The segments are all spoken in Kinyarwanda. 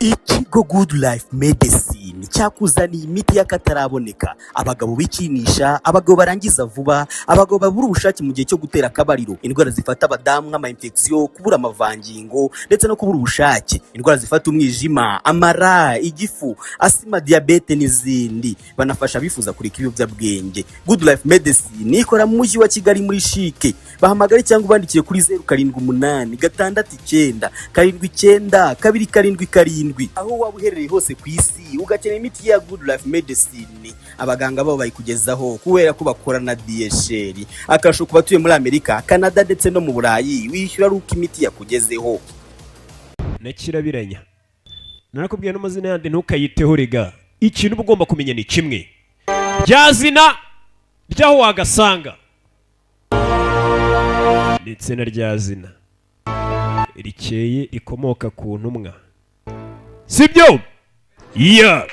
Ikigo Good Life Medicine cyakuzaniye imiti y'akataraboneka. Abagabo bikinisha, abagabo barangiza vuba, abagabo babura ubushake mu gihe cyo gutera akabariro, indwara zifata abadamu nk'ama infection, kubura amavangingo ndetse no kubura ubushake, indwara zifata umwijima, amara, igifu, asima, diabete n'izindi. Banafasha bifuza kureka ibiyobyabwenge. Good Life Medicine ikora mu mujyi wa Kigali muri Shike. Bahamagare cyangwa ubandikire kuri 078 69 79 277. Aho waba uherereye hose ku isi ugakenera imiti ya Good Life Medicine, abaganga babo bayikugezaho kubera ko bakora na DHL. Akasho kuba tuye muri Amerika, Canada ndetse no mu Burayi wishyura ruko imiti yakugezeho. Nakirabiranya narakubwiye n'amazina yandi ntukayiteho rega. Ikintu ugomba kumenya ni kimwe, ryazina ryaho wagasanga ndetse na ryazina rikeye rikomoka ku ntumwa, sibyo? Yeah.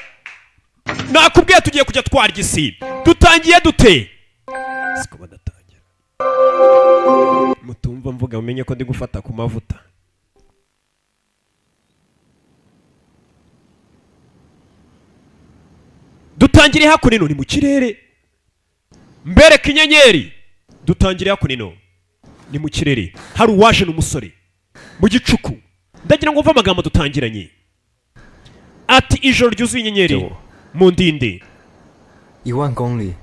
Nakubwiye tugiye kujya twarya isi. Dutangiye dute? Siko badatangira. Mutumva mvuga umenye ko ndi gufata ku mavuta. Dutangire hakunino ni mu kirere. Mbereka inyenyeri. Dutangire hakunino ni mu kirere. Hari uwaje n'umusore mu gicuku. Ndagira ngo umva amagambo dutangiranye. Ati ijoro ryuzuye inyenyeri mu ndinde 10000 公里.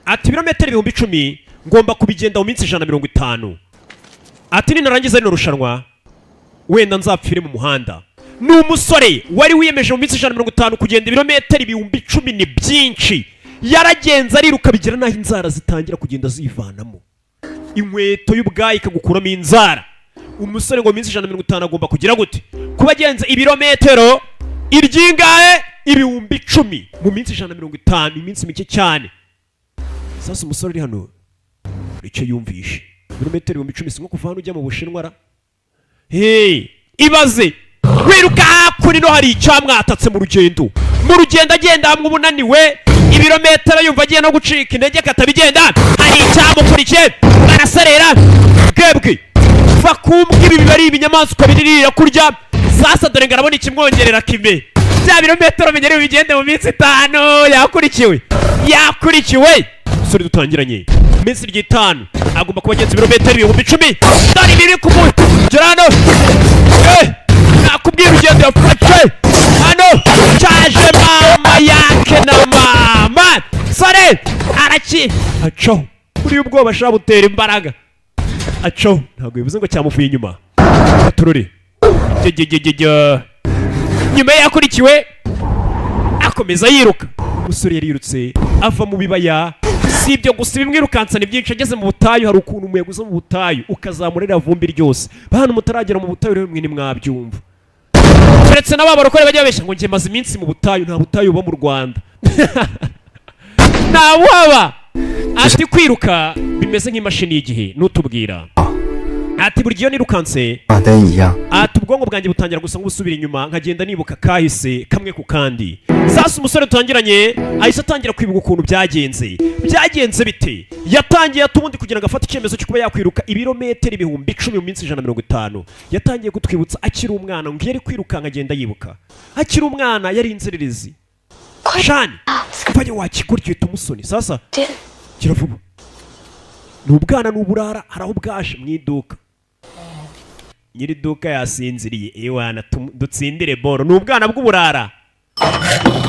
Ati ibirometero 10,000 ngomba kubigenda mu minsi 150. Ati ninarangiza rino rushanwa wenda nzapfire mu muhanda. Ni umusore wari wiyemeje mu minsi 150 kugenda ibirometero 10,000 ni byinshi. Yaragenza ariruka bigira naho inzara zitangira kugenda zivanamo. Inkweto y'ubwayi ikagukuramo inzara. Umusore ngo minsi 150 agomba kugira gute? Kubagenza ibirometero iryingahe 10,000 mu minsi 150, iminsi mike cyane. Sasa umusore uri hano icyo yumvishe, ibirometero 10,000 sinko kuva hano ujya mu Bushinwa ra. Hey, ibaze wiruka kuri no hari icyamwatatse mu rugendo. Mu rugendo agenda hamwe ubunaniwe, ibirometero yumva agiye no gucika intege katabigenda. Hari icyamukurikiye baraserera bwebwe. Fakumbwa ibi bari ibinyamaswa biririra kurya. Sasa dore ngarabona ikimwongerera kime. Bya birometero menyere bigende mu minsi 5 yakurikiwe. Sori dutangiranye. Minsi 5 agomba kubagenza ibirometero 10,000. Dore biri kumujyana. Nakubwira ugende yapfache. Hano cyaje mama yake na mama. Sore araki. Acho. Kuri ubwoba shabutera imbaraga. Acho ntabwo bivuze ngo cyamufuye inyuma. Turore. Nyuma yakurikiwe akomeza yiruka. Umusore yarirutse ava mu bibaya. Si ibyo gusa bimwirukansana byinshi. Ageze mu butayu hari ukuntu umuyaga uza mu butayu ukazamurira vumbi ryose. Bahano mutaragera mu butayu rero mwe nimwabyumva. Uretse n'ababarokore bajya babeshya ngo ngiye maze iminsi mu butayu. Nta butayu bo mu Rwanda. Nta waba. Ati kwiruka bimeze nk'imashini y'igihe nutubwira. Ati buri gihe nirukanse ati ubwonko bwanjye butangira gusa nk'ubusubira inyuma nkagenda nibuka kahise kamwe ku kandi. Sasa umusore tutangiranye ahise atangira kwibuka ukuntu byagenze bite. Yatangiye atubundi kugira ngo afate icyemezo cyo kuba yakwiruka ibirometero 10,000 mu minsi 150. Yatangiye kutwibutsa akiri umwana ngo yari kwiruka nkagenda yibuka. Akiri umwana yari inzererezi. Shani kubaye wakiguryo tumusoni. Sasa kiravuba. Nubwana nuburara haraho bwaje mu iduka. Nyiri duka yasinziriye ewana dutsindire boro. Nubwana bw'uburara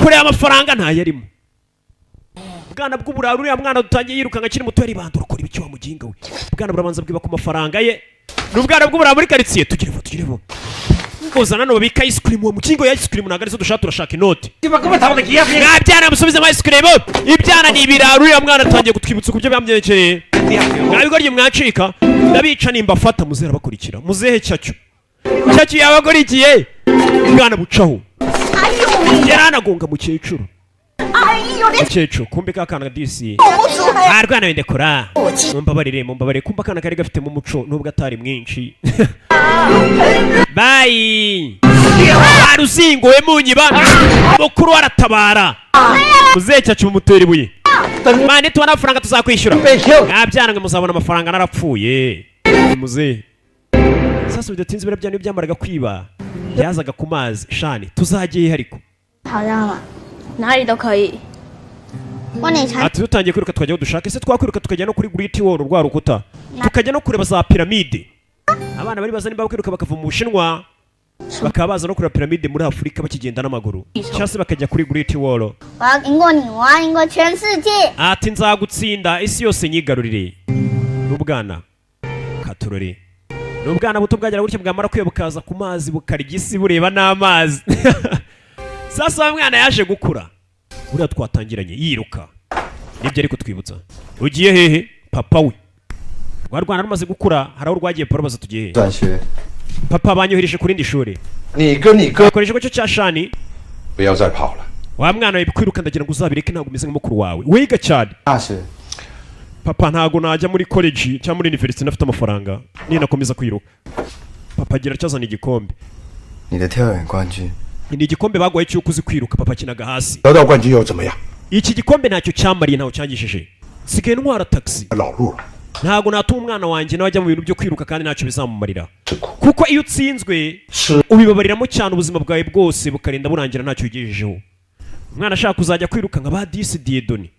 kuri amafaranga nta yarimo. Bwana bw'uburara uri mwana dutangiye yiruka ngakiri muto yari bandura ukora ibiki wa muginga we. Bwana burabanza bwiba ku mafaranga ye. Nubwana bw'uburara muri quartier tugirevo. Ngozana no babika ice cream wa mukingo ya ice cream nagarizo dushaka turashaka inoti. Nabyana musubize ma ice cream. Ibyana ni ibiraru uri mwana atangiye gutwibutsa kubyo byamyerekeye. Nabigorye mwacika ndabica nimba fata muzera bakurikira. Muzehe cyacyo yabagorikiye bwana bucaho. Yaranagonga mukecuru. Mukecuru kumbe kakana disi. Arwana wende kora. Mumbabarire kumba kana kari gafite mu muco nubwo atari mwinshi. Bye. Aruzingo we munyiba. Mukuru waratabara. Muzehe cyacyo umutera ibuye. Mane tubona amafaranga tuzakwishyura. Nabyana ngo muzabona amafaranga narapfuye. Muzehe. Sasa bidatinze birabyana byamaraga kwiba. yazaga ku mazi shani tuzagiye ariko 好让了，哪里都可以。我你才 ati dutangiye kwiruka tukajya aho dushaka ese twakwiruka tukajya no kuri Great Wall rwa rukuta tukajya no kureba za piramide abana bari bazana bakwiruka bakava mu Bushinwa bakaba baza no kureba piramide muri Afurika bakigenda n'amaguru cyangwa se bakajya kuri Great Wall 我要赢过你，我要赢过全世界。 ati nzagutsinda isi yose nyigarurire n'ubwana katurore n'ubwana buto bwagera gutya bwamara kwibukaza ku mazi bukarya isi bureba n'amazi sasa umwana yaje gukura buriya twatangiranye yiruka nibyo ariko twibutsa ugiye hehe papa we rwa rwana rumaze gukura hari aho rwagiye porobaza tugiye hehe 转学， papa banyohereje ku rindi shuri 你跟你哥 bakoresha ikigo cya shani 不要再跑了。 wa mwana we kwiruka ndagira ngo uzabireke ntabwo umeze nk'umukuru wawe wiga cyane 大学 papa ntago najya muri college cyangwa muri university nafite amafaranga ninakomeza kwiruka papa agira cyazana igikombe 你的跳远冠军， ni igikombe baguhaye cy'uko uzi kwiruka papa kinaga hasi 得到冠军又怎么样？ iki gikombe ntacyo cyamariye ntaho cyangishije sigaye ntwara taxi 老路了， ntago natuma umwana wanjye nawe ajya mu bintu byo kwiruka kandi ntacyo bizamumarira 吃苦 kuko iyo utsinzwe 吃 ubibabariramo cyane ubuzima bwawe bwose bukarinda burangira ntacyo ugejejeho umwana ashaka kuzajya kwiruka nka ba disi Diedoni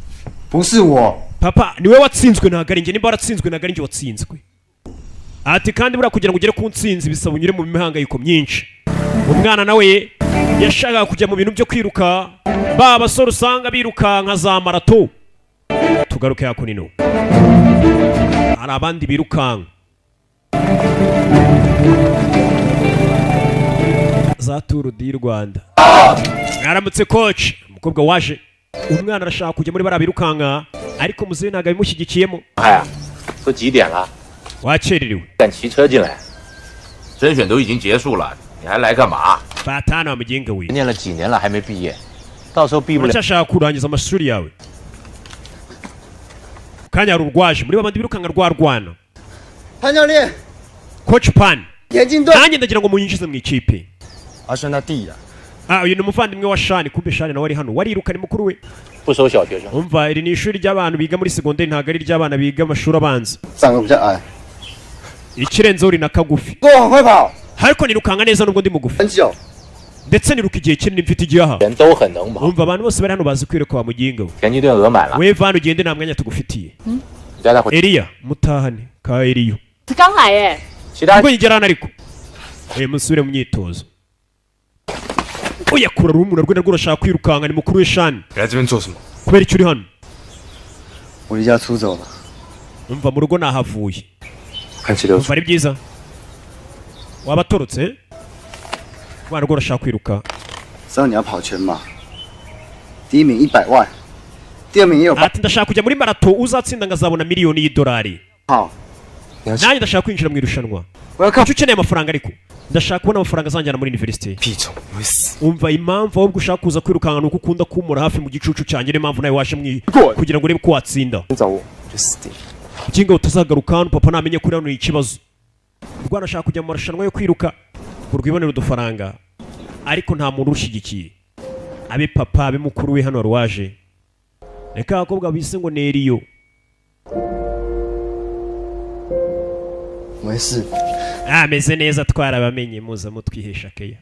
不是我， papa niwe watsinzwe ntabwo ari njye nimba waratsinzwe ntabwo ari njye watsinzwe ati kandi buriya kugira ngo ugere ku ntsinzi bisaba unyure mu mihangayiko myinshi umwana nawe yashakaga kujya mu bintu byo kwiruka ba basore usanga biruka nka za marato tugaruke hakunino hari abandi birukanka za turu di Rwanda mwaramutse coach umukobwa waje umwana arashaka kujya muri bariya birukanka ariko muzehe ntabwo abimushyigikiyemo 哎呀，都几点了？ wakererewe 敢骑车进来？甄选都已经结束了，你还来干嘛？ batana wa mugenga we 念了几年了还没毕业，到时候毕不了。 uracyashaka kurangiza amashuri yawe kanya hari urwaje muri babandi birukanka rwarwana 潘教练， coach pan 田径队， nanjye ndagira ngo munyinjize mu ikipe 阿轩他弟呀、 uyu ni umuvandimwe wa shani kumbe shani nawe ari hano wariruka ni mukuru we 不收小学生。 umva iri ni ishuri ry'abantu biga muri segonderi ntabwo ari iry'abana biga amashuri abanza 长得比较矮， ikirenzeho uri na kagufi 跟我很快跑， ariko nirukanka neza nubwo ndi mugufi 很久。 ndetse niruka igihe kinini mfite igihaha 人都很能跑， umva abantu bose bari hano bazi kwiruka wa muginga we 田径队额满了， we vana ugende nta mwanya tugufitiye 你带他回去。 Eliya mutahane ka Eliyo 他刚来耶， 其他 ubwo yigera hano ariko musubire mu myitozo uyakura rumuna rwe narwo urashaka kwirukanka ni mukuru we shani 来这边做什么？ kubera icyo uri hano 我离家出走了， umva mu rugo nahavuye 看齐流 umva ari byiza waba atorotse umwana rwo urashaka kwiruka 知道你要跑全马，第一名100万，第二名也有ati ndashaka kujya muri marato uzatsinda ngazabona miliyoni y'idolari 跑， nanjye ndashaka kwinjira mu irushanwa 我要靠 icyo ukeneye amafaranga ariko ndashaka kubona amafaranga azanjyana muri university 屁虫，我会死。 umva impamvu ahubwo ushaka kuza kwirukanka ni uko ukunda kumura hafi mu gicucu cyanjye niyo mpamvu nawe waje kugira ngo urebe ko watsinda 你找我，我就死定了。 ukinga utazagaruka hano papa namenye ko hano ni ikibazo rwana ashaka kujya mu marushanwa yo kwiruka ngo rwibonere udufaranga ariko nta muntu urushyigikiye abe papa abe mukuru we hano wari waje reka abakobwa bise ngo ni Eliyo 没事， ameze neza twarabamenye muza mutwihesha keya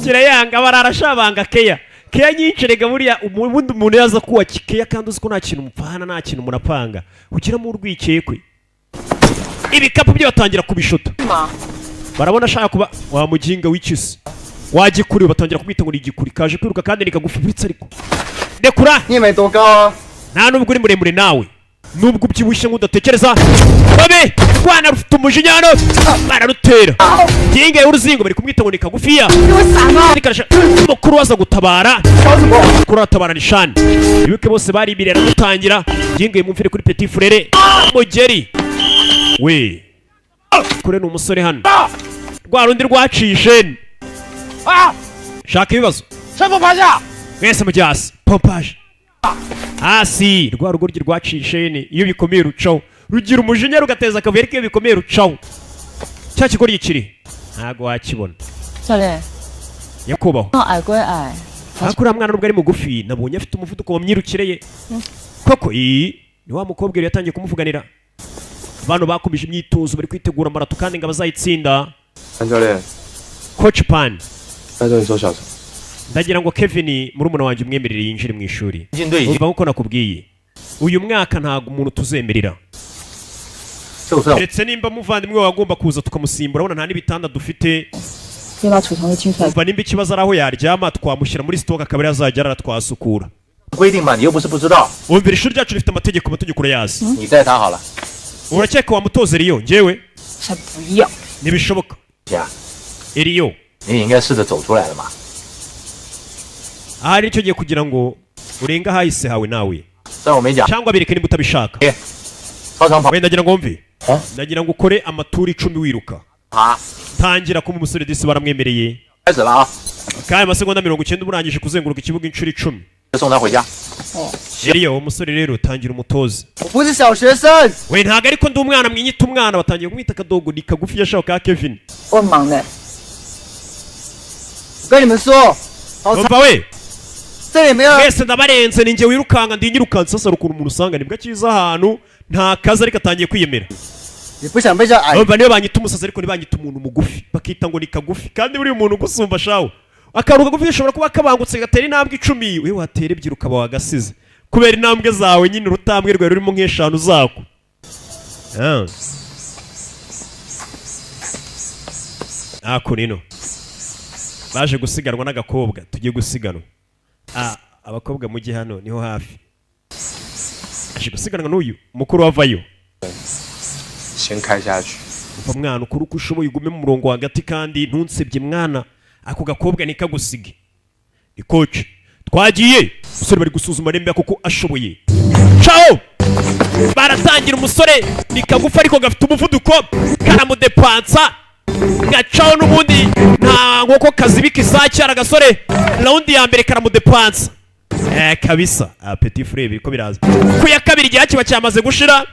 kirayanga bararashabanga keya keya nyinshi rega buriya ubundi umuntu yaza kuwa keya kandi uzi ko nta kintu mupfana nta kintu munapanga ukiramo urwikekwe ibikapu byo batangira kubishota barabona ashaka kuba wa muginga w'ikisi wagikuri batangira kumwita ngo ni igikuri kaje kwiruka kandi nikagufubiritse ariko dekura 你也没多高啊。 nta nubwo uri muremure nawe nubwo ubyibushye nk'udatekereza babe rwana rufite umujinya hano bararutera nginga y'uruzingo bari kumwita ngo ni kagufiya mukuru waza gutabara mukuru aratabara ni shani ibuke bose baribirira gutangira nginga yimumvire kuri petit frere mugeri we kure ni umusore hano rwa rundi rwaciye isheni shaka ibibazo mwese mujya hasi pompaje hasi rwa rugoryi rwaciye isheni iyo bikomeye rucaho rugira umujinya rugateza akavuyo ariko iyo bikomeye rucaho cya kigoryi kiri ntago wakibona 教练， nyakubahwa 矮归矮， ariko uriya mwana nubwo ari mugufi nabonye afite umuvuduko mu myirukire ye koko iyi ni wa mukobwa yari yatangiye kumuvuganira abantu bakomeje imyitozo bari kwitegura marato kandi ngo bazayitsinda 潘教练， Coach Pan 在这里说小声。 ndagira ngo Kevin murumuna wanjye umwemerere yinjire mu ishuri 军队已经 umva nkuko nakubwiye uyu mwaka ntago umuntu tuzemerera 就算 ndetse nimba muvandimwe wawe agomba kuza tukamusimbura urabona nta n'ibitanda dufite 先把储藏室清出来。 umva nimba ikibazo ari aho yaryama twamushyira muri stock akaba yazajya arara twasukura 规定嘛，你又不是不知道， umvira ishuri ryacu rifite amategeko urayazi 你带他好了。 urakeka wamutoza Eliyo njyewe 才不要！ ntibishoboka 姐， Eliyo 你也应该试着走出来了嘛。 ahari icyo gihe kugira ngo urenge ahahise hawe nawe 虽然我没讲， cyangwa bireke niba utabishaka 操场跑 wenda ndagira ngo mve 啊 ndagira ngo ukore amaturi 10 wiruka 爬， tangira kuba umusore disi baramwemereye 开始了啊！ kandi amasegonda 90 urangije kuzenguruka ikibuga inshuro 10 就送他回家。 Eliyo umusore rero tangira umutoze 我不是小学生， we ntago ariko ndi umwana mwinyita umwana batangiye kumwita akadogo ni kagufi yashaka ka Kevin 我很忙的。 我跟你们说，好惨， umva we 这里没有人。 mwese ndabarenze ninjye wirukanga ndi nyirukanse sasa ukuntu umuntu usanga nibwo akiza ahantu nta kazi ariko atangiye kwiyemera 你不想被叫矮， umva niyo banyita umusazi ariko ntibanyita umuntu mugufi bakita ngo ni kagufi kandi buriya umuntu ugusumba shawo akantu kagufi gashobora kuba kabangutse gatera intambwe 10 we watera ebyiri ukaba wagasize kubera intambwe zawe nyine urutambwe rwawe rurimo nk'eshanu zako ako nino baje gusiganwa n'agakobwa tugiye gusiganwa abakobwa mujye hano niho hafi aje gusiganwa n'uyu mukuru wavayo 先开下去。 umva mwana ukuri uko ushoboye ugume mu murongo hagati kandi ntunsebye mwana ako gakobwa nikagusige ni coach twagiye umusore bari gusuzuma rembe kuko ashoboye ciao baratangira umusore ni kagufa ariko gafite umuvuduko karamudepansa gacaho n'ubundi nta nkoko kazibika isake aragasore raundi ya mbere karamudepansa kabisa petit frère biriko biraza ku ya kabiri igihe kiba cyamaze gushira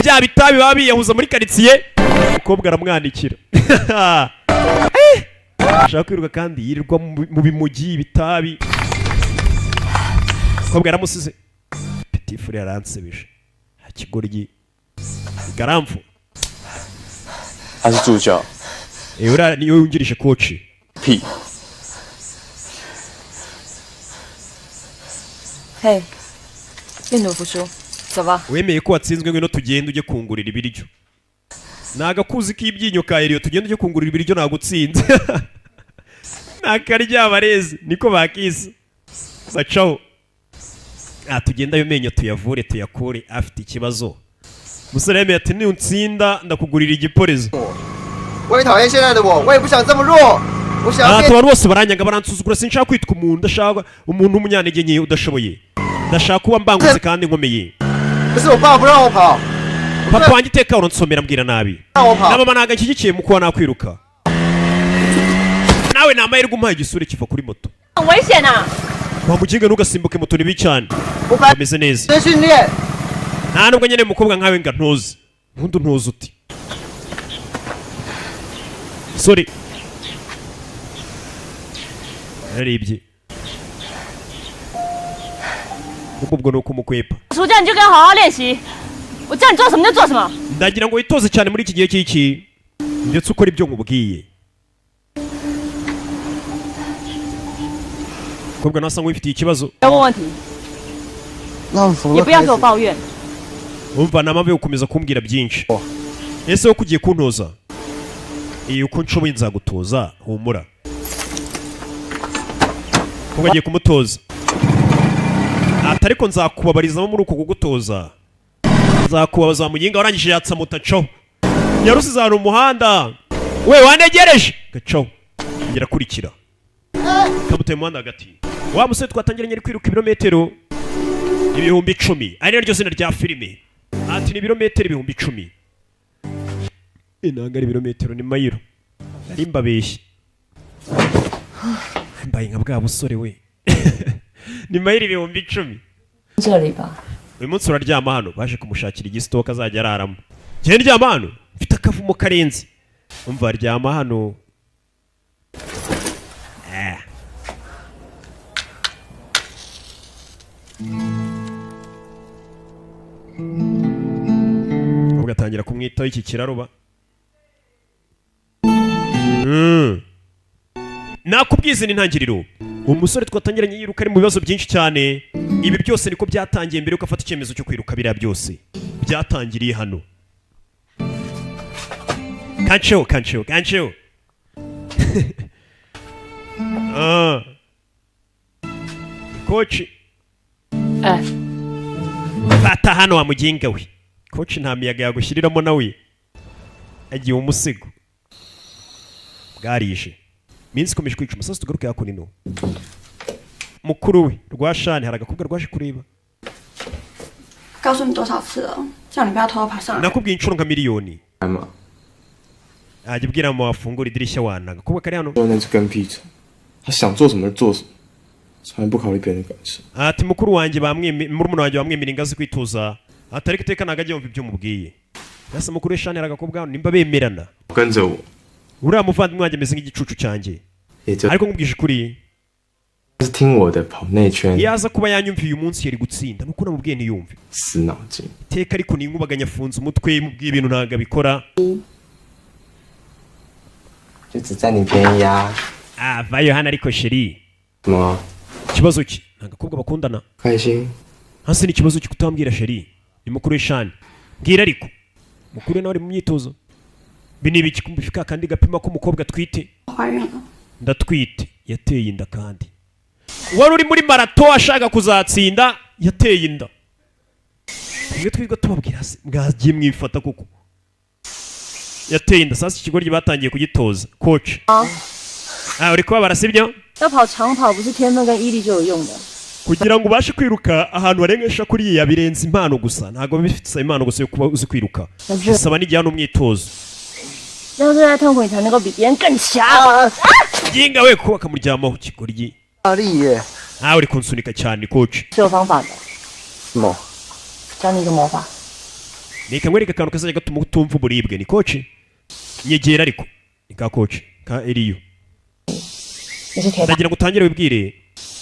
bya bitabi baba biyahuza muri karitsiye umukobwa aramwandikira ashaka kwiruka kandi yirirwa mu bimugi ibitabi umukobwa yaramusize petit frère yaransebeje akigoryi garamfu 他是助教。 ura niyo yungirije coach 屁！ 嘿，愿赌服输，走吧。 wemeye ko watsinzwe ngwino tugende ujye kungurira ibiryo nagakuzi k'ibyinyo ka Eliyo tugende ujye kungurira ibiryo nagutsinze nakarya bareze niko bakise bacaho tugenda ayo menyo tuyavure tuyakure afite ikibazo musore yemeye ati nutsinda ndakugurira igiporezo 我也讨厌现在的我，我也不想这么弱，我想要变。 abantu bose baranyanga baransuzugura sinshaka kwitwa umuntu ndashaka umuntu w'umunyantege nke udashoboye ndashaka kuba mbangutse kandi nkomeye 可是我爸不让我跑， papa wanjye iteka uransomera mbwira nabi 让我跑 na mama ntabwo anshyigikiye mu kuba nakwiruka nawe ni amahirwe umpaye igisura kiva kuri moto 很危险啊！ wamuginga ntugasimbuke moto ni bibi cyane 我白 ameze neza 天训练， nta nubwo nyine umukobwa nkawe nga ntuzi ubundi ntuzi uti sorry yararebye ubwo ni uko umukwepa 暑假你就该好好练习，我叫你做什么就做什么。 ndagira ngo witoze cyane muri iki gihe cy'iki ndetse ukora ibyo nkubwiye umukobwa nawe asa nk'uwifitiye ikibazo 不要问问题， 那服 也 了 不要 开 给我 始。 抱怨。 umva nta mpamvu yo gukomeza kumbwira byinshi ese wowe ugiye kuntoza iyo uko nshoboye nzagutoza humura kuko agiye kumutoza ariko nzakubabarizamo muri uko kugutoza nzakubabaza wa muginga warangije yatsa moto caho yarusize ahantu umuhanda we wanegereje gacaho ngera kurikira kamuteye umuhanda hagati wa musore twatangiranye ari kwiruka ibirometero 10,000 ari naryo zina rya filime ati ni ibirometero 10,000 inanga ari ibirometero ni mayiro nari mbabeshye mbaye nka bwa busore we ni mayiro 10,000 这里吧， uyu munsi uraryama hano baje kumushakira igisitoka azajya araramo njye ndyama hano mfite akavumo karenze umva aryama hano ugatangira kumwitaho iki kiraruba nakubwize n'intangiriro umusore twatangiranye yiruka ari mu bibazo byinshi cyane. Ibi byose niko byatangiye mbere yuko afata icyemezo cyo kwiruka. Biriya byose byatangiriye hano. Kancho koci fata hano wa muginga we. Koci nta miyaga yagushyiriramo nawe agiye umusigo bwarije. Minsi ikomeje kwica sasa tugaruke yakuni no mukuru we rwashani hari agakobwa rwaje kureba. 告诉你多少次了，叫你不要偷偷爬上来。 nakubwiye inshuro nka miliyoni. 来嘛， ajya ubwira mama wafungura idirishya wana agakobwa kari hano. 说那是跟屁虫，他想做什么就做什么，从来不考虑别人的感受。 ati mukuru wanjye murumuna wanjye bamwemerera ingazi kwituza atari guteka ntago ajya yumva ibyo mubwiye. Yasa mukuru we shani hari agakobwa hano nimba bemerana. 跟着我， uriya muvandimwe wanjye ameze nk'igicucu cyanjye 也就 ariko nkubwije ukuri 是听我的跑内圈， iyo aza kuba yanyumviye uyu munsi yari gutsinda nuko namubwiye ntiyumve. 死脑筋。 iteka ariko ninkubaganya afunze umutwe mubwiye ibintu ntago abikora. 就只占你便宜啊！ vayo hano ariko sheri 什么？ ikibazo ki nta gakobwa bakundana 开心？ hasi ni ikibazo ki kutambwira sheri ni mukuru we shani mbwira ariko mukuru we nawe ari mu myitozo. Ibi ni ibiki kumbifika kandi gapima ko umukobwa atwite. 怀孕了， ndatwite yateye inda kandi wari uri muri marato ashaka kuzatsinda yateye inda. Twe twiga tubabwira se mwagiye mwifata kuko yateye inda. Sasa ikigoryi batangiye kugitoza coach. uri kubabara sibyo? 要跑长跑不是天分跟毅力就有用的。 kugira ngo ubashe kwiruka ahantu harengesha kuriya birenze impano gusa ntago bifite impano gusa yo kuba uzi kwiruka bisaba n'igihe n'umwitozo. 要是在痛苦，你才能够比别人更强。 ginga we kuba kamuryamaho kigoryi. 大力耶！ uri kunsunika cyane coach. 是有方法的， 什么？ 教你一个魔法。 Reka nkwereke akantu kazajya gatuma utumva uburibwe ni coach. Nyegera ariko ni ka coach ka Eliyo. 你是铁打， ndagira ngo utangire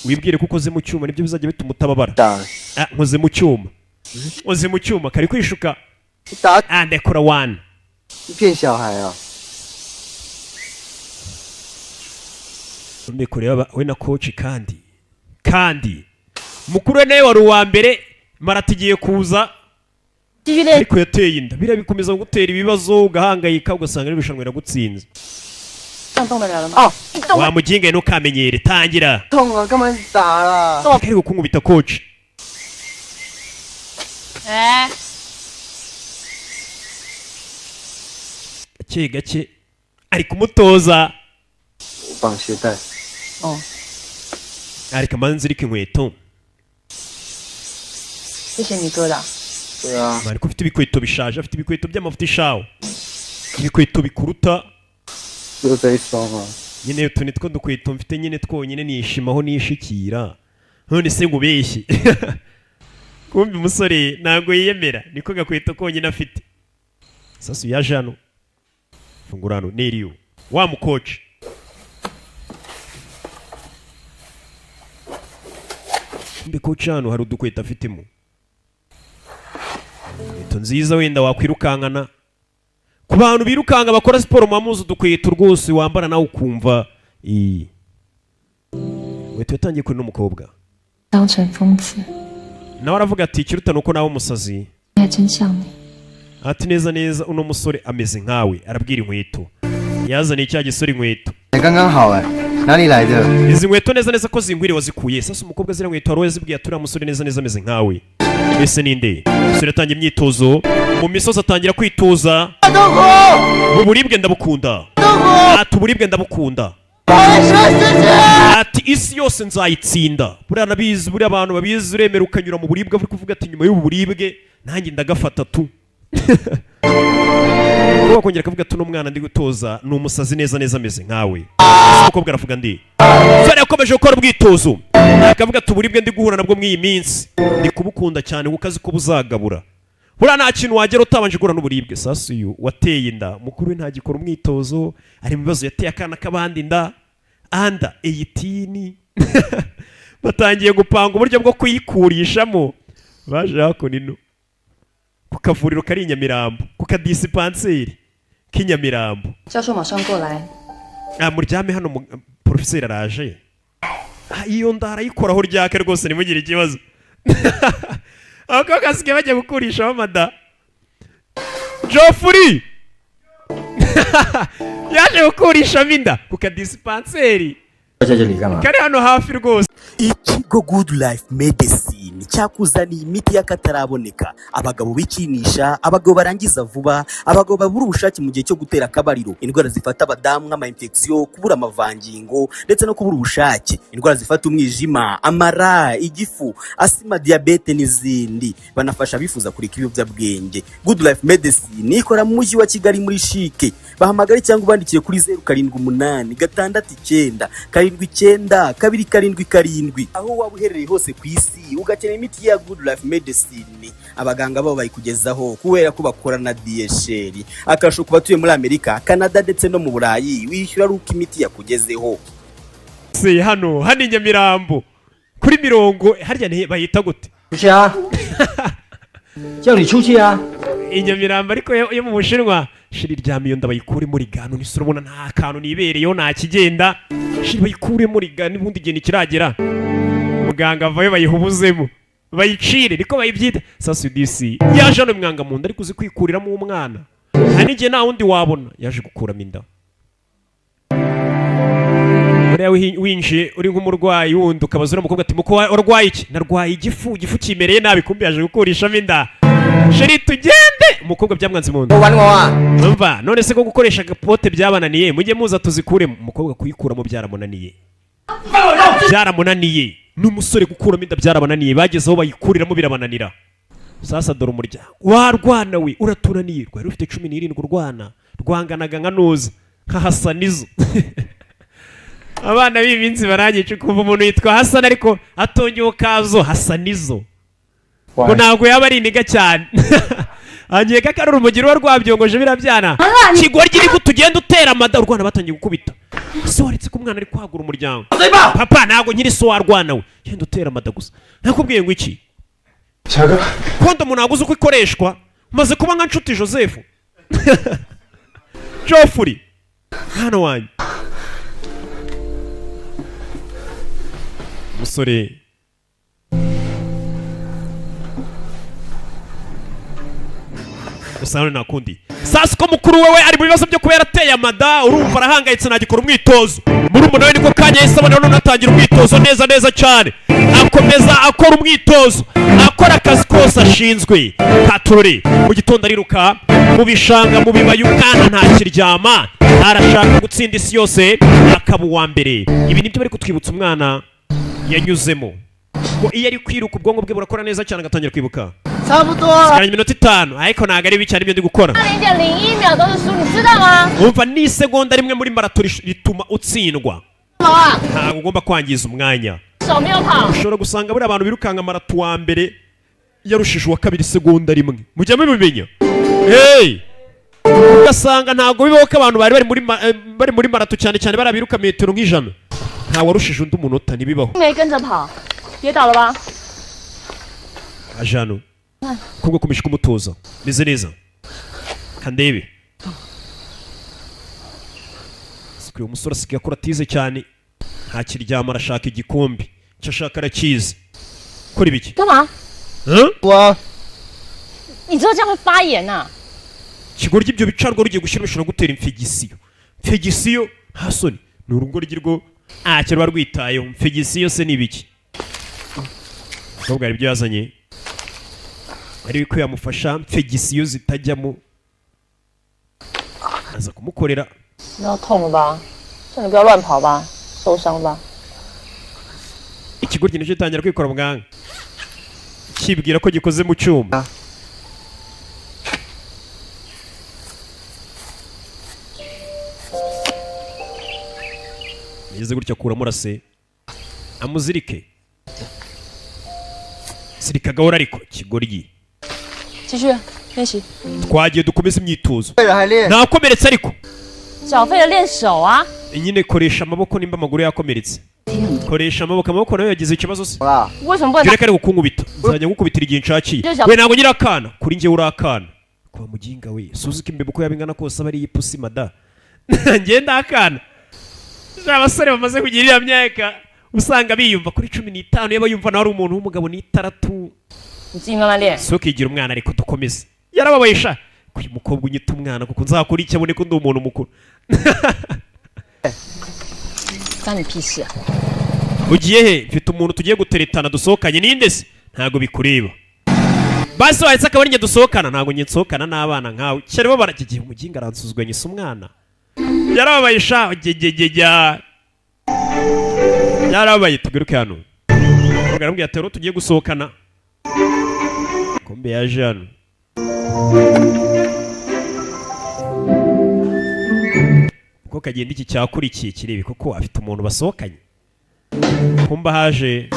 wibwire ko ukoze mu cyuma nibyo bizajya bituma utababara. 打 nkoze mu cyuma. Nkoze mu cyuma kari kwishuka. 打 ndekora one. 你骗小孩啊！ kureba we na coach kandi mukuru we nawe wari uwa mbere maratigiye kuza 继续练。 ariko yateye inda. Biriya bikomeza gutera ibibazo ugahangayika ugasanga n'ibishanwa biragutsinze. 这样动得了了吗？哦，你动。 wamuginga ntukamenyere tangira. 痛啊！干嘛一直打啦？ kari gukungubita coach. 哎， gake gake ari kumutoza. 绑鞋带。 哦， ariko manzirika inkweto. 谢谢你哥的。 对啊， mari ko ufite ibikweto bishaje afite ibikweto by'amafuta ishawo. Ibikweto bikuruta 就这一双啊。 nyine utu nitwo dukweto mfite nyine twonyine nishimaho nishikira. None se ngubeshye. Kumbi umusore ntabwo yiyemera niko gakweto konyine afite. Sasa yaje hano fungura hano Neriyo wa mukoci. Kumbi coach hano hari udukweto afitemo. Inkweto nziza wenda wakwirukankana. Ku bantu birukanga bakora siporo mamuzi udukweto rwose wambara nawe ukumva inkweto yatangiye kuri n'umukobwa. 当成疯子， nawe aravuga ati ikiruta nuko nawe umusazi. 还真像你。 ati neza neza uno musore ameze nkawe. arabwira inkweto yazaniye cya gisore inkweto. 刚刚好哎，哪里来的？ izi nkweto neza neza ko zingwire wazikuye. Sasa umukobwa zira nkweto wari wazibwiye ati uriya musore neza neza ameze nkawe. Ese ninde? Umusore atangiye imyitozo mu misozi atangira kwitoza. Uburibwe ndabukunda. ati uburibwe ndabukunda. ati isi yose nzayitsinda. buriya nabizi buriya abantu babizi uremera ukanyura mu buribwe uri kuvuga ati nyuma y'ubu buribwe nanjye ndagafata tu. Kuba kongera akavuga ati n'umwana ndi gutoza ni umusazi neza neza ameze nkawe. Umukobwa aravuga ndi sore yakomeje gukora ubwitozo akavuga ati uburibwe ndi guhura nabwo mw'iyi minsi ndi kubukunda cyane kuko azi ko buzagabura. buriya nta kintu wagera utabanje guhura n'uburibwe. Sasa uyu wateye inda mukuru we ntagikora umwitozo ari mu bibazo yateye akana k'abandi inda anda 18. batangiye gupanga uburyo bwo kuyikurishamo. baje hakuno ino ku kavuriro kari i Nyamirambo ku kadisipanseri k'i Nyamirambo. 教授马上过来， muryame hano professeur araje iyo ndara yikoraho ryake rwose nimugire ikibazo abakobwa basigaye bajya gukurisha mada Geoffrey yaje gukurisha minda ku kadisipanseri kari hano hafi rwose. Ikigo Good Life Medicine cyakuzaniye imiti y'akataraboneka, abagabo bikinisha, abagabo barangiza vuba, abagabo babura ubushake mu gihe cyo gutera akabariro, indwara zifata abadamu nk'ama infection, kubura amavangingo ndetse no kubura ubushake, indwara zifata umwijima, amara, igifu, asima, diabete n'izindi. Banafasha bifuza kureka ibiyobyabwenge. Good Life Medicine ikora mu mujyi wa Kigali muri Shike. Bahamagare cyangwa ubandikire kuri 0786 aho waba uherereye hose ku isi ugakenera imiti ya Good Life Medicine. Abaganga babo bayikugezaho kubera ko bakora na DHL. Akasho ku batuye muri Amerika, Canada ndetse no mu Burayi wishyura ruko imiti yakugezeho. Se hano Nyamirambo kuri mirongo harya bayita gute? Cya Chuchia. Inyamirambo ariko yo mu Bushinwa shiri ryamiyo ndabayikure muri gano nisurubona nta kantu nibereyo nta kigenda shiri bayikure muri gano ubundi gihe nikiragera muganga avayo bayihubuzemo bayicire niko bayibyita sasa DC yaje no mwanga mu nda ariko uzi kwikuriramo umwana anige nta wundi wabona yaje gukuramo inda Uriya winje uri nk'umurwayi wundi ukabazura umukobwa ati muko urwaye iki narwaye igifu kimereye nabi kumbi yaje gukurishamo inda shiri tugende umukobwa byamwanze mu nda umva none se ko gukoresha gapote byabananiye mujye muza tuzikure umukobwa kuyikuramo byaramunaniye n'umusore gukuramo inda byarabananiye bagezeho bayikuriramo birabananira sasa dore umurya warwana we uratunaniye rwari ufite 17 urwana rwanganaga nka noza nka Hasanizo abana b'iminsi barangiye kuva umuntu yitwa Hassan ariko atongeye kazo Hasanizo ngo ntabwo yaba ari iniga cyane agiye kakarura umugiro rwabyongoje birabyana kigoryi niko tugenda utera amada urwana batangiye gukubita so waretse ko umwana ari kwagura umuryango papa ntabwo nyiri so warwana we genda utera amada gusa nakubwiye ngo iki Chaga kondo umuntu aguze uko ikoreshwa maze kuba nka nshuti Joseph Geoffrey hano wanyu musore usana nakundi sasa ko mukuru wewe ari mu bibazo byo kubera ateye amada urumva arahangayitse nagikora umwitozo muri umuntu we niko kanya yisabana none atangira umwitozo neza cyane akomeza akora umwitozo akora akazi kose ashinzwe katurore mu gitondo ariruka mu bishanga mu bibaye umwana ntakiryama arashaka gutsinda isi yose akaba uwa mbere ibi nibyo bari kutwibutsa umwana yanyuzemo ko iyo ari kwiruka ubwonko bwe burakora neza cyane agatangira kwibuka Sikanya iminota 5 ariko ntago ari bicyari ibyo ndi gukora umva ni segonda rimwe muri marato rituma utsindwa ntabwo ugomba kwangiza umwanya ushobora gusanga buri abantu birukanga marato wa mbere yarushije uwa kabiri segonda rimwe mujya mubimenya ugasanga ntabwo bibaho ko abantu bari muri marato cyane barabiruka metero nk'ijana ntawe warushije undi umunota ntibibaho ajano kubwo kumishika umutoza meze neza kandebe sikwe umusore asigaye akora atize cyane ntakiryama arashaka igikombe cyo ashaka arakize kora ibiki kigoryi ibyo bicarwa rugiye gushyira bishobora gutera infegisiyo hasoni ni urugoryi rwo ntacyo ruba rwitayeho infegisiyo se ni ibiki ubwo ibyo yazanye ari biko yamufasha infegisiyo zitajyamo aza kumukorera ikigoryi nicyo gitangira kwikora muganga kibwira ko gikoze mu cyuma yeze gutya kuramo urase amuzirike sirika gahora ariko kigoryi twagiye dukomeza imyitozo nakomeretse ariko nyine koresha amaboko nimba amaguru yakomeretse koresha amaboko nayo yagize ikibazo se dore kare gukunkubita nzajya gukubitira igihe nshakiye we ntabwo nyira akana kuri njye uri akana kwa muginga we suzuka imbebe uko yabingana kose aba ari ipusi mada ngenda akana abasore bamaze kugira iriya myaka usanga biyumva kuri 15 yaba yumva nawe ari umuntu w'umugabo n'itandatu. So kigira umwana ariko dukomeze. Yarababayisha kuyu mukobwa unyita umwana kuko nzakora iki abone ko ndi umuntu mukuru. Kandi pisi. Ugiye he? Mfite umuntu tugiye guteretana dusohokanye ninde se? Ntago bikureba. Basi wahise akaba ari dusohokana ntago nsohokana n'abana nkawe. Cyari bo barakigiye umuginga aransuzuganya isa umwana. Yarababayisha gegegejya. Yarabaye tugaruke hano. Ugarambye atero tugiye gusohokana. Kombe yaje hano. Ko kagenda iki cyakurikiye kirebe koko afite umuntu basohokanye. Kumba haje.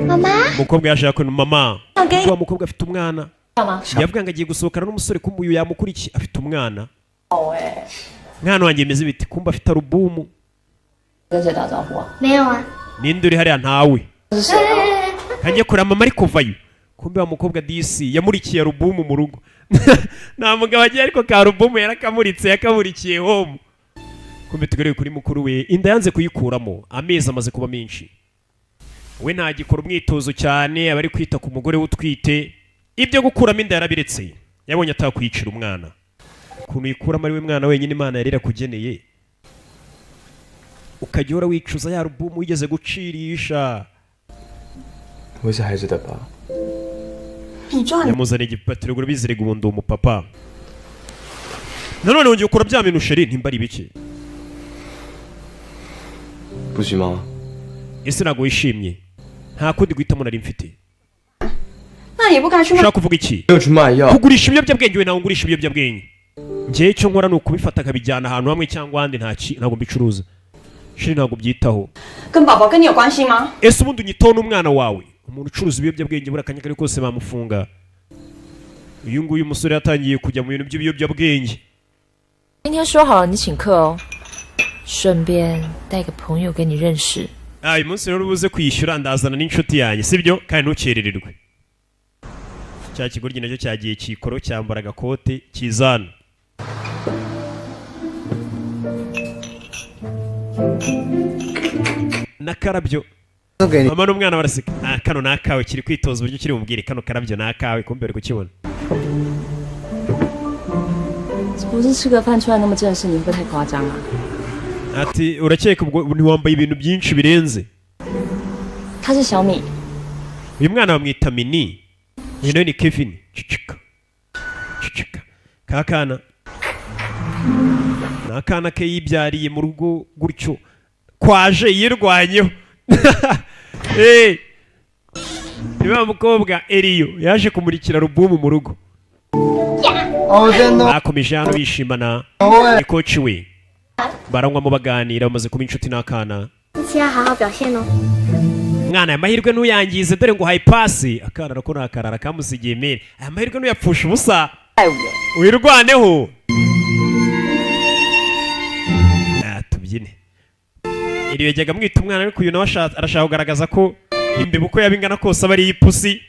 Mama. Mukobwa yaje yakora mama. Wa mukobwa afite umwana. Yavuga ngo agiye gusohokana n'umusore kumuyu yamukurikiye afite umwana. Mwana wanjye meze biti kumba afite alubumu. Ninde uri hariya ntawe. Kanjye kura mama ari kuvayo. Kumbe wa mukobwa DC yamurikiye alubumu mu rugo. Nta mugabo agiye ariko ka alubumu yarakamuritse yakamurikiye home. Kumbe tugareye kuri mukuru we inda yanze kuyikuramo amezi amaze kuba menshi. We nta gikora umwitozo cyane abari kwita ku mugore utwite. Ibyo gukuramo inda yarabiretse. Yabonye atakwicira umwana. Kuntu yikuramo ari we mwana wenyine Imana yarira kugeneye. Ukajyora wicuza ya alubumu wigeze gucirisha. 我是孩子的爸。 Yamuzaniye igipatiro ngo bizire gubundo umupapa. Nanone wongeye ukora bya bintu sheri ntimbari bike. 不行吗？ Ese nago wishimye. Nta kundi guhitamo nari mfite. 那也不该去卖。 Ushaka kuvuga iki? 没有去卖药。 Kugurisha ibiyobyabwenge we nawe ngurisha ibiyobyabwenge. Ngiye cyo nkora nuko bifata akabijyana ahantu hamwe cyangwa ahandi ntago mbicuruza. Sheri ntago byitaho. 跟宝宝跟你有关系吗？ Ese ubundi unyitaho n'umwana wawe. Umuntu ucuruza ibiyobyabwenge burakanya kare kose bamufunga. Uyu nguyu umusore yatangiye kujya mu bintu by'ibiyobyabwenge. 今天说好了你请客哦，顺便带个朋友给你认识。 uyu munsi rero ubuze kwishyura ndazana n'inshuti yanjye sibyo kandi ntukerererwe. Cya kigoryi nacyo cyagiye kikoro cyambara agakote kizana. Nakarabyo. Mama n'umwana baraseka. Kano nakawe kiri kwitoza uburyo kiri bumubwire kano karabyo nakawe kumbe ari kukibona. 不是吃个饭出来那么正式，你会不会太夸张啊？ Ati urakeka ubwo ntiwambaye ibintu byinshi birenze. 他是小米。 Uyu mwana bamwita Mini. Uyu nawe ni Kevin. Cicika. Cicika. Kakana. Nakana ke yibyariye mu rugo gutyo. Kwaje yirwanyeho. Niba mukobwa Eliyo yaje kumurikira alubumu mu rugo. Bakomeje hano bishimana. Ni coach we. Baranywa mu baganira bamaze kuba inshuti n'akana. Mwana amahirwe n'uyangize dore ngo hayi pasi. Akana rako nakarara kamusigiye mere. Aya mahirwe n'uyapfusha ubusa. Wirwaneho. Tubyine. Iriyo yajyaga mwita umwana ariko uyu nawe arashaka kugaragaza ko imbeba uko yabingana kose aba ari ipusi.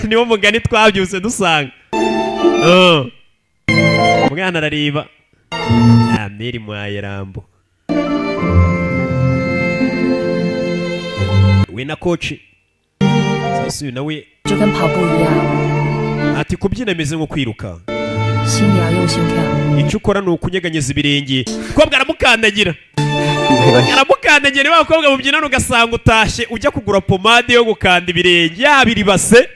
Niwo mugani twabyuse dusanga. Umwana arareba. Meri mwaye rambo. We na coach. Sasa uyu nawe 就跟跑步一样， ati kubyina meze nko kwiruka. 心里要用心跳。 Icyo ukora ni ukunyeganyeza ibirenge. Kobwa aramukandagira. Aramukandagira niba bakobwa mubyinana ugasanga utashye ujya kugura pomade yo gukanda ibirenge yabiribase.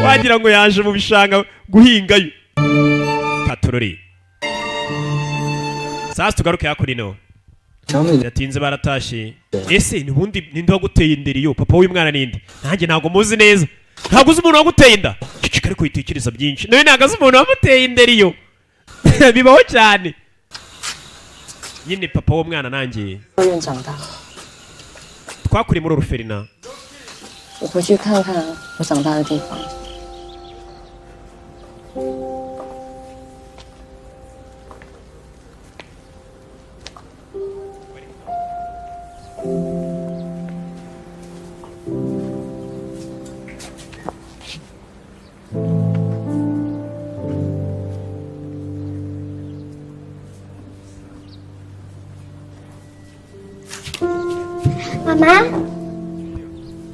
Wagira ngo yaje mu bishanga guhingayo. Patorori. Sasa tugaruke hakurino. Yatinze baratashye. Ese nibundi ninde waguteye inderi yo papa w'umwana ninde? Nanjye ntago muzi neza. Ntago uzi umuntu waguteye inda. Cicika ariko yitekereza byinshi. Nawe ntago uzi umuntu wamuteye inderi yo. Bibaho cyane. Nyine papa w'umwana nanjye. 院长大， Twakuri muri Ruferina. 我回去看看我长大的地方。妈妈，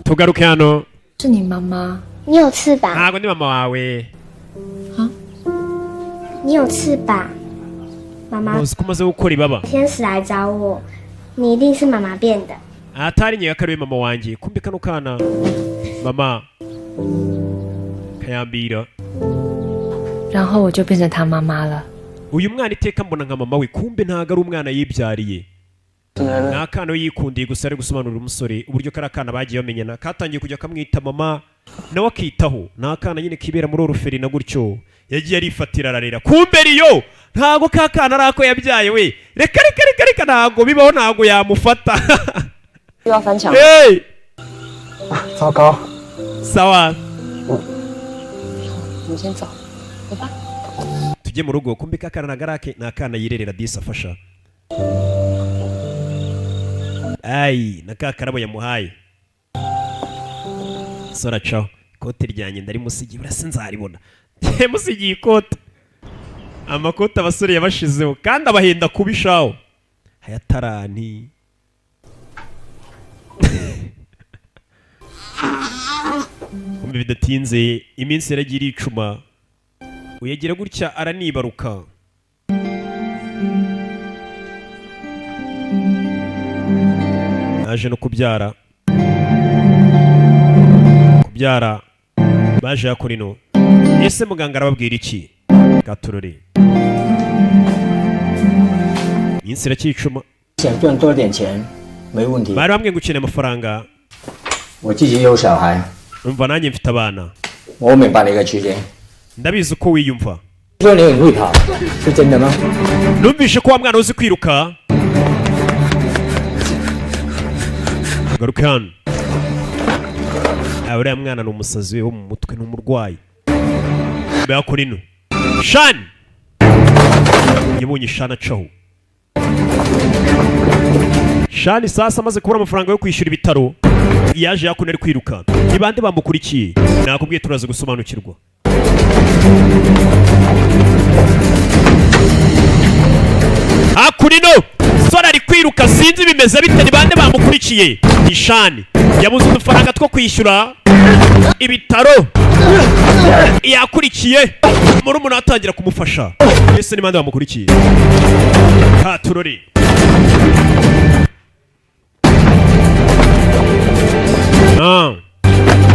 tugaruke hano 是你妈妈？ 你有翅膀， ntabwo ndi mama wawe 你有翅膀。妈妈， uzi ko umaze gukora ibaba 天使来找我，你一定是妈妈变的。 atari nkeka ko ari we mama wanjye kumbe kano kana mama kayambira 然后我就变成他妈妈了。 uyu mwana iteka mbona nka mama we kumbe ntago ari umwana yibyariye ni akana we yikundiye gusa ari gusobanurira umusore uburyo kari akana bagiye bamenyana katangiye kujya kamwita mama nawe akitaho ni akana nyine kibera muri oruferi na gutyo yagiye arifatira ararera kumbe riyo ntago ka kana ari ako yabyaye we reka ntago bibaho ntago yamufata 又要翻墙。 hey! 糟糕， sawa 我们先走。 tujye mu rugo kumbe ka kana nagarake ni akana yirerera disi afasha ayi na ka karabo yamuhaye sora caho ikote ryanjye ndarimusigiye burasa nzaribona musigiye ikote amakote abasore yabashizeho kandi abahenda kubishaho hayatarani kumbe bidatinze iminsi yaragiye iricuma uyagira gutya aranibaruka naje no kubyara baje yakora ino ese muganga arababwira iki gaturore iminsi iracyicuma 想赚多点钱没问题。 bari bambwiye ngo ukeneye amafaranga 我自己有小孩， umva nanjye mfite abana 我明白你嘅处境。 ndabizi uko wiyumva 说你很会跑，是真的吗？ numvishe ko wa mwana uzi kwiruka garuka hano uriya mwana ni umusazi we wo mu mutwe ni umurwayi yakora ino shani yabonye shani acaho shani sasa amaze kubura amafaranga yo kwishyura ibitaro yaje yakuna ari kwiruka ni bande bamukurikiye nakubwiye turaza gusobanukirwa hakurino sora ari kwiruka sinzi bimeze bite ni bande bamukurikiye ni shani yabuze udufaranga two kwishyura ibitaro yakurikiye murumuna atangira kumufasha ese ni bande bamukurikiye katurore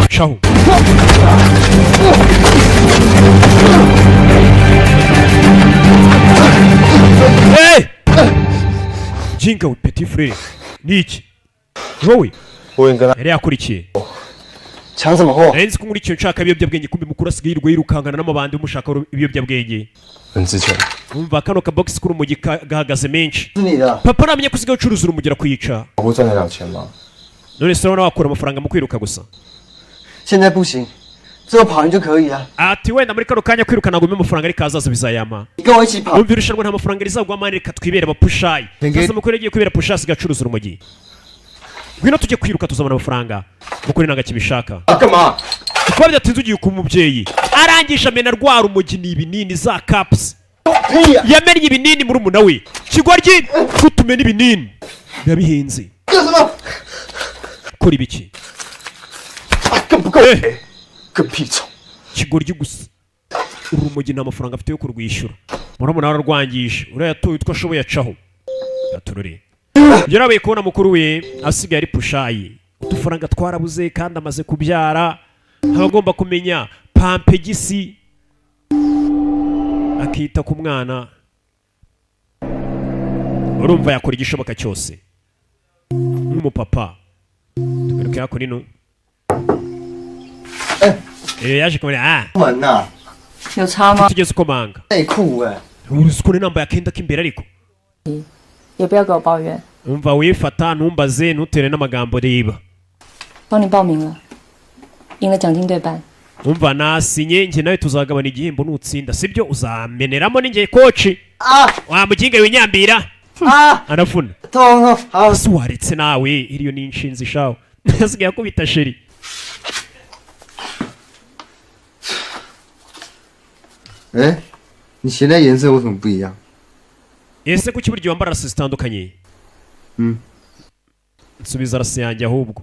caho hey! jinga we petit frere ni iki wowe 我应跟他 yari yakurikiye 抢什么货？ nari nzi ko nkurikiye nshaka ibiyobyabwenge kumbe mukuru asigaye yirirwa yirukangana n'amabandi umushaka ibiyobyabwenge 很值钱。 umva kano kabogisi k'urumogi gahagaze menshi 是你的。 papa namenye ko usigaye ucuruza urumogi arakwica 我会赚得了钱吗？ none se urabona wakura amafaranga mu kwiruka gusa 现在不行，之后跑完就可以了。 ati wenda muri kano kanya kwiruka ntabwo umpe amafaranga ariko ahazaza bizayama 你跟我一起跑。 umva irushanwa nta mafaranga rizagwa mani reka twibere abapushayi sasa mukuru yagiye kwibera pushayi asigaye acuruza urumogi ngwino tujye kwiruka tuzabona amafaranga mukuru ntabwo akibishaka 干嘛？ kuba byatinze ugiye ku mubyeyi arangije amena rwa rumogi ni ibinini za capusi yamennye ibinini muri umuna we kigoryi kutumena ibinini biba bihenze 干什么？ kora ibiki 更不够，个屁虫！ kigoryi gusa urumogi nta mafaranga afite yo kurwishyura murabona wararwangije uriya yatuye utwo ashoboye acaho gaturore yarabaye kubona mukuru we asigaye ari pushayi udufaranga twarabuze kandi amaze kubyara aba agomba kumenya pampegisi akita ku mwana urumva yakora igishoboka cyose nk'umupapa tugaruke yakora ino yaje kumenya 门呐、 有差吗？ tugeze ukomanga 内裤哎。 uruzi ko nambaye akenda k'imbere ariko 也不要给我抱怨， umva wifata ntumbaze ntutere n'amagambo reba 帮你报名了，赢了奖金对半。 umva nasinye njye nawe tuzagabana igihembo nutsinda sibyo uzameneramo n'ingiye koci wa muginga winyambira arafuna 痛痛，好。 ese waretse nawe iriyo ni inshinzi shaho asigaye akubita sheri 哎，你鞋的颜色为什么不一样？ ese kuki buryo wambara rasi zitandukanye nsubiza rasi yanjye ahubwo.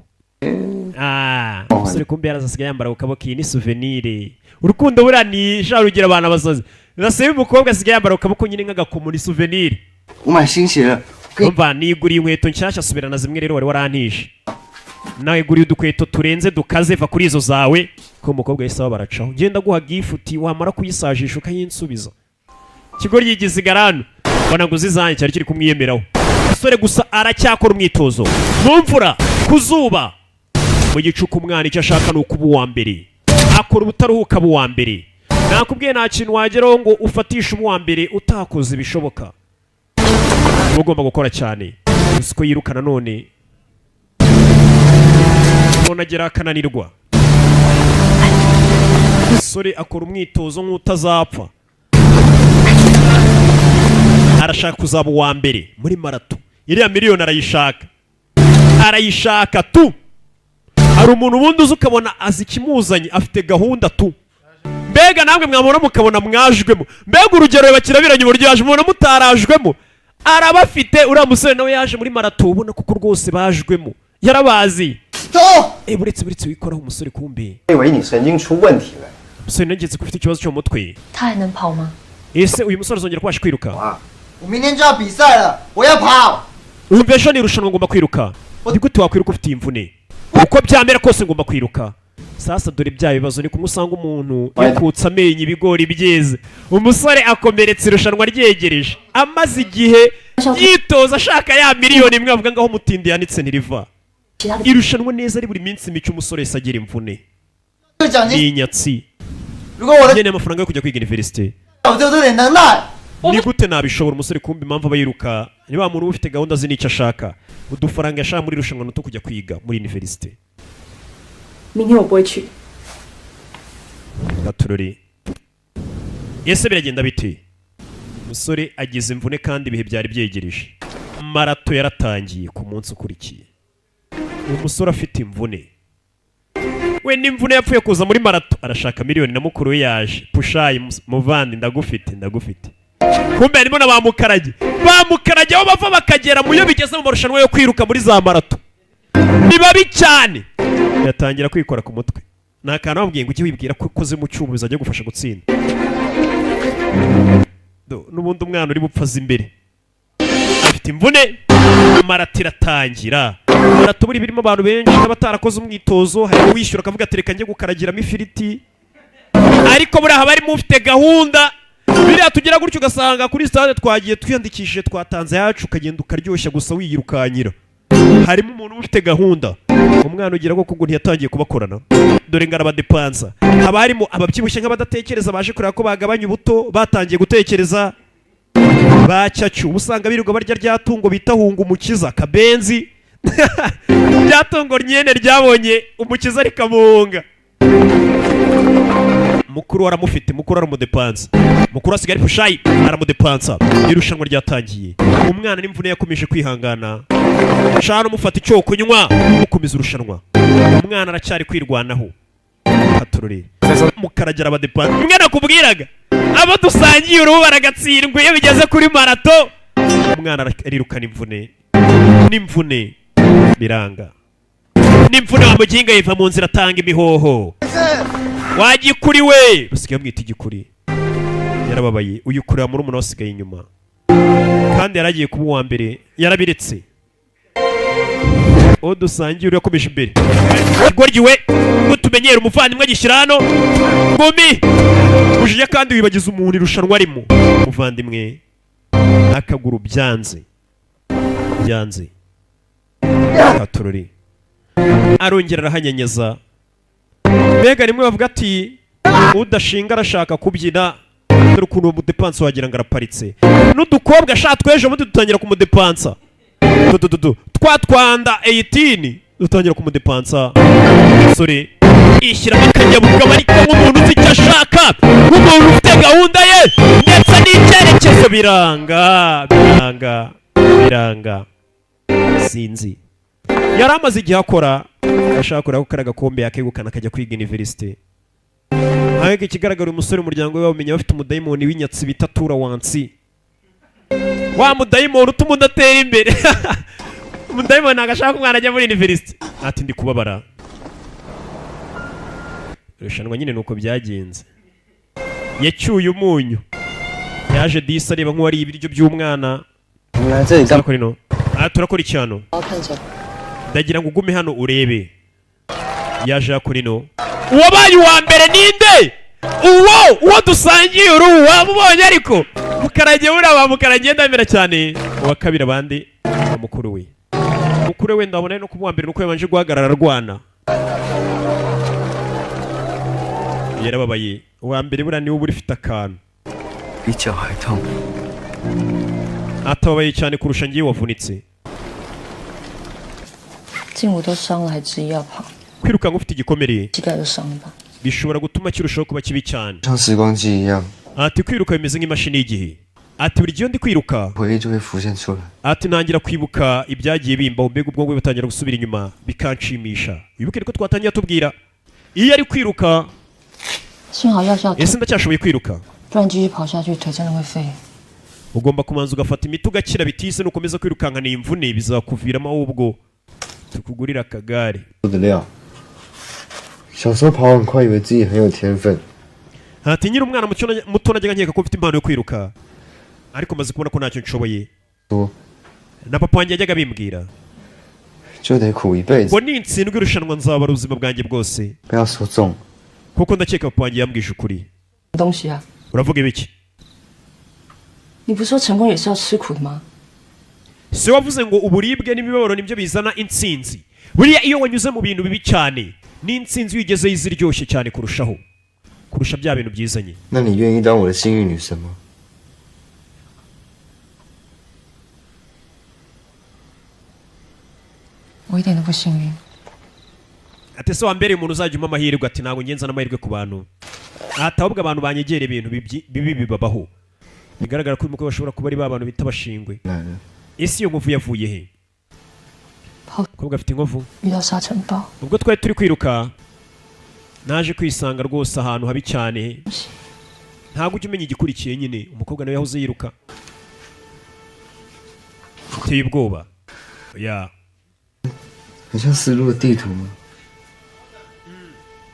Umusore kumbe yarazasigaye yambara ku kaboko, iyi ni souvenir. Urukundo burani sha rugira abana basazi. Rasi y'umukobwa asigaye yambara ku kaboko nyine nk'agakomo ni souvenir. 我买新鞋了。 Umva niguriye inkweto nshyashya subirana zimwe rero wari warantije. Nawe iguriye udukweto turenze dukaze va kuri izo zawe ko umukobwa yisaba baracaho. Genda guha gifuti wamara kuyisajisha ukayinsubiza. Kigo ryigize garano. Bona ngo zizanye cyari kiri kumwiyemeraho. Sore gusa aracyakora umwitozo. Mu mvura, kuzuba. Mu gicuku umwana icyo ashaka ni ukuba uwa mbere. Akora ubutaruhuka uwa mbere. Nakubwiye nta kintu wageraho ngo ufatishe uwa mbere utakoze bishoboka. Ugomba gukora cyane. Uko yirukana none. Nagera akananirwa. Sore akora umwitozo nk'utazapfa. Arashaka kuzaba uwa mbere muri marato. Iriya miliyoni arayishaka. Arayishaka tu. Hari umuntu ubundi uzi ukabona azi ikimuzanye afite gahunda tu. Mbega namwe mwabona mukabona mwajwemo. Mbega urugero bakirabiranye uburyo yaje mubona mutarajwemo. Arabafite uriya musore nawe yaje muri marato ubona kuko rwose bajwemo. Yarabazi. Buretse wikoraho umusore kumbe. 以为你神经出问题了。 Umusore nageze ko ufite ikibazo cyo mu mutwe. 他还能跑吗？ Ese uyu musore azongera kubasha kwiruka? 我明天就要比赛了，我要跑。 Umva ejo ni irushanwa ngomba kwiruka. Ni gute wakwiruka ufite imvune? Uko byamera kose ngomba kwiruka. Sasa dore bya bibazo ni kumusanga umuntu yakutsa amenyo ibigori byeze. Umusore akomeretse irushanwa ryegereje. Amaze igihe yitoza ashaka ya miliyoni imwe avuga ngaho mutindi yanitse ntiriva. Irushanwa neza ari buri minsi mico umusore sagira imvune. Ni inyatsi. Nyene amafaranga yo kujya kwiga university. Ni gute nabishobora umusore kumbi impamvu abayiruka niba muntu ufite gahunda zinica ashaka udufaranga yashaka muri irushanwa no kujya kwiga muri university. 明天我不会去。 Batururi. Yese biragenda biti. Umusore agize imvune kandi ibihe byari byegereje. Marato yaratangiye ku munsi ukurikiye. Umusore afite imvune. We n'imvune yapfuye kuza muri marato arashaka miliyoni na mukuru we yaje. Pushayi muvandi ndagufite. Kumbe harimo na bamukarage aho bava bakagera mu yo bigeze mu marushanwa yo kwiruka muri za marato. Ni babi cyane. Yatangira kwikora ku mutwe. Nta kantu bamubwiye ngo ujye wibwira ko ukoze mu cyuma bizajya gufasha gutsinda. N'ubundi umwana uri bupfaza imbere. Afite imvune. Marato iratangira. Marato buri birimo abantu benshi n'abatarakoze umwitozo hari uwishyura akavuga ati reka njye gukaragiramo ifiriti. Ariko buriya haba harimo ufite gahunda. Biriya tugera gutyo ugasanga kuri stade twagiye twiyandikishije twatanze yacu ukagenda ukaryoshya gusa wiyirukanyira. Harimo umuntu ufite gahunda. Umwana ugira ko kuko ntiyatangiye kubakorana. Dore ngara badepansa. Haba harimo ababyibushye nk'abadatekereza baje kureba ko bagabanya ubuto batangiye gutekereza. Bacyacu ubusanga birirwa barya ryatungo bitahunga umukiza kabenzi. Ryatungo nyene ryabonye umukiza rikamuhunga. Mukuru aramufite, mukuru aramudepansa. Mukuru asigaye pushayi aramudepansa. Irushanwa ryatangiye. Umwana n'imvune yakomeje kwihangana. Shano mufata icyo kunywa mukomeza urushanwa. Umwana aracyari kwirwanaho. Haturure. Mukaragera abadepansa. Umwana kubwiraga abo dusangiye urubu baragatsindwa iyo bigeze kuri marato. Umwana arirukana imvune. N'imvune biranga. N'imvune wa muginga yiva mu nzira atanga imihoho. Wagikuri we basigaye mwita igikuri. Yarababaye uyikurira muri umuntu wasigaye inyuma. Kandi yaragiye kuba uwa mbere yarabiretse. Dusangiye uri yakomeje imbere. Gorgiwe gutumenyera umuvandimwe agishyira hano. Ngumi uje kandi wibagiza umuntu irushanwa arimo. Umuvandimwe akaguru byanze. Katururi. Arongera arahanyanyeza. Mbega rimwe bavuga ati udashinga arashaka kubyina. Dore ukuntu uwo mudepansa wagira ngo araparitse. N'udukobwa ashaka twejo muti dutangira kumudepansa. Twatwanda 18 dutangira kumudepansa. Sorry. Ishyiramo akanyabuga ariko nk'umuntu uzi icyo ashaka. Nk'umuntu ufite gahunda ye. Ndetse n'icyerekezo biranga. Sinzi. Yari amaze igihe akora. Ashaka kureba ko kari agakombe yakegukana akajya kwiga university. Ahege ikigaragara umusore umuryango we bamenya bafite umudayimoni w'inyatsi bita tura wansi. Wa mudayimoni utuma udatera imbere. umudayimoni agashaka umwana ajya muri university ati ndi kubabara irushanwa nyine nuko byagenze yacyuye umunyu yaje disa areba nk'uwari ibiryo by'umwana turakora ino turakora icyano ndagira ngo ugume hano urebe yaje akora ino uwabaye uwa mbere ninde uwo dusangiye uru wamubonye ariko mukaragiye buriya mukaragiye ndamera cyane uwa kabiri abandi wa mukuru we ndabona no kuba mbere nuko yabanje guhagarara arwana yarababaye uwa mbere buriya niwe uri ufite akantu atababaye cyane kurusha ngiye wavunitse kwirukanka ufite igikomere bishobora gutuma kirushaho kuba kibi cyane ati kwiruka bimeze nk'imashini y'igihe ati buri gihe ndi kwiruka ati ntangira kwibuka ibyagiye bimbaho mbega ubwonko butangira gusubira inyuma bikanshimisha wibuke ko twatangiye tubwira iyo ari kwiruka ese ndacyashoboye kwiruka ugomba kumanza ugafata imiti ugakira bitise nukomeza kwirukankana imvune bizakuviramo ahubwo tukugurira akagare 小时候跑很快，以为自己很有天分。 ati nyiri umwana muto najyaga nkeka ko mfite impano yo kwiruka ariko maze kubona ko ntacyo nshoboye na papa wanjye yajyaga bimbwira 就得苦一辈子。 ngo nintsindwa irushanwa nzabara ubuzima bwanjye bwose 不要说中。 kuko ndakeka papa wanjye yambwije ukuri uravuga ibiki 你不是说成功也是要吃苦的吗？ si wavuze ngo uburibwe n'imibabaro nibyo bizana intsinzi buriya iyo wanyuze mu bintu bibi cyane n'intsinzi wigezeho iziryoshye cyane kurusha bya bintu byizanye 那你愿意当我的幸运女神吗？ 我一点都不幸运。 ati se wambereye umuntu uzajya umpa amahirwe ati ntabwo ngenza n'amahirwe ku bantu ati ahubwo abantu banyegera ibintu bibi bibabaho bigaragara ko uyu mukobwa bashobora kuba ari ba bantu bita abashingwe ese iyo nkovu yavuye he umukobwa afite inkovu ubwo twari turi kwiruka naje kwisanga rwose ahantu habi cyane ntabwo ujya umenya igikurikiye nyine umukobwa nawe yahoze yiruka uteye ubwoba ya 很像丝路的地图吗？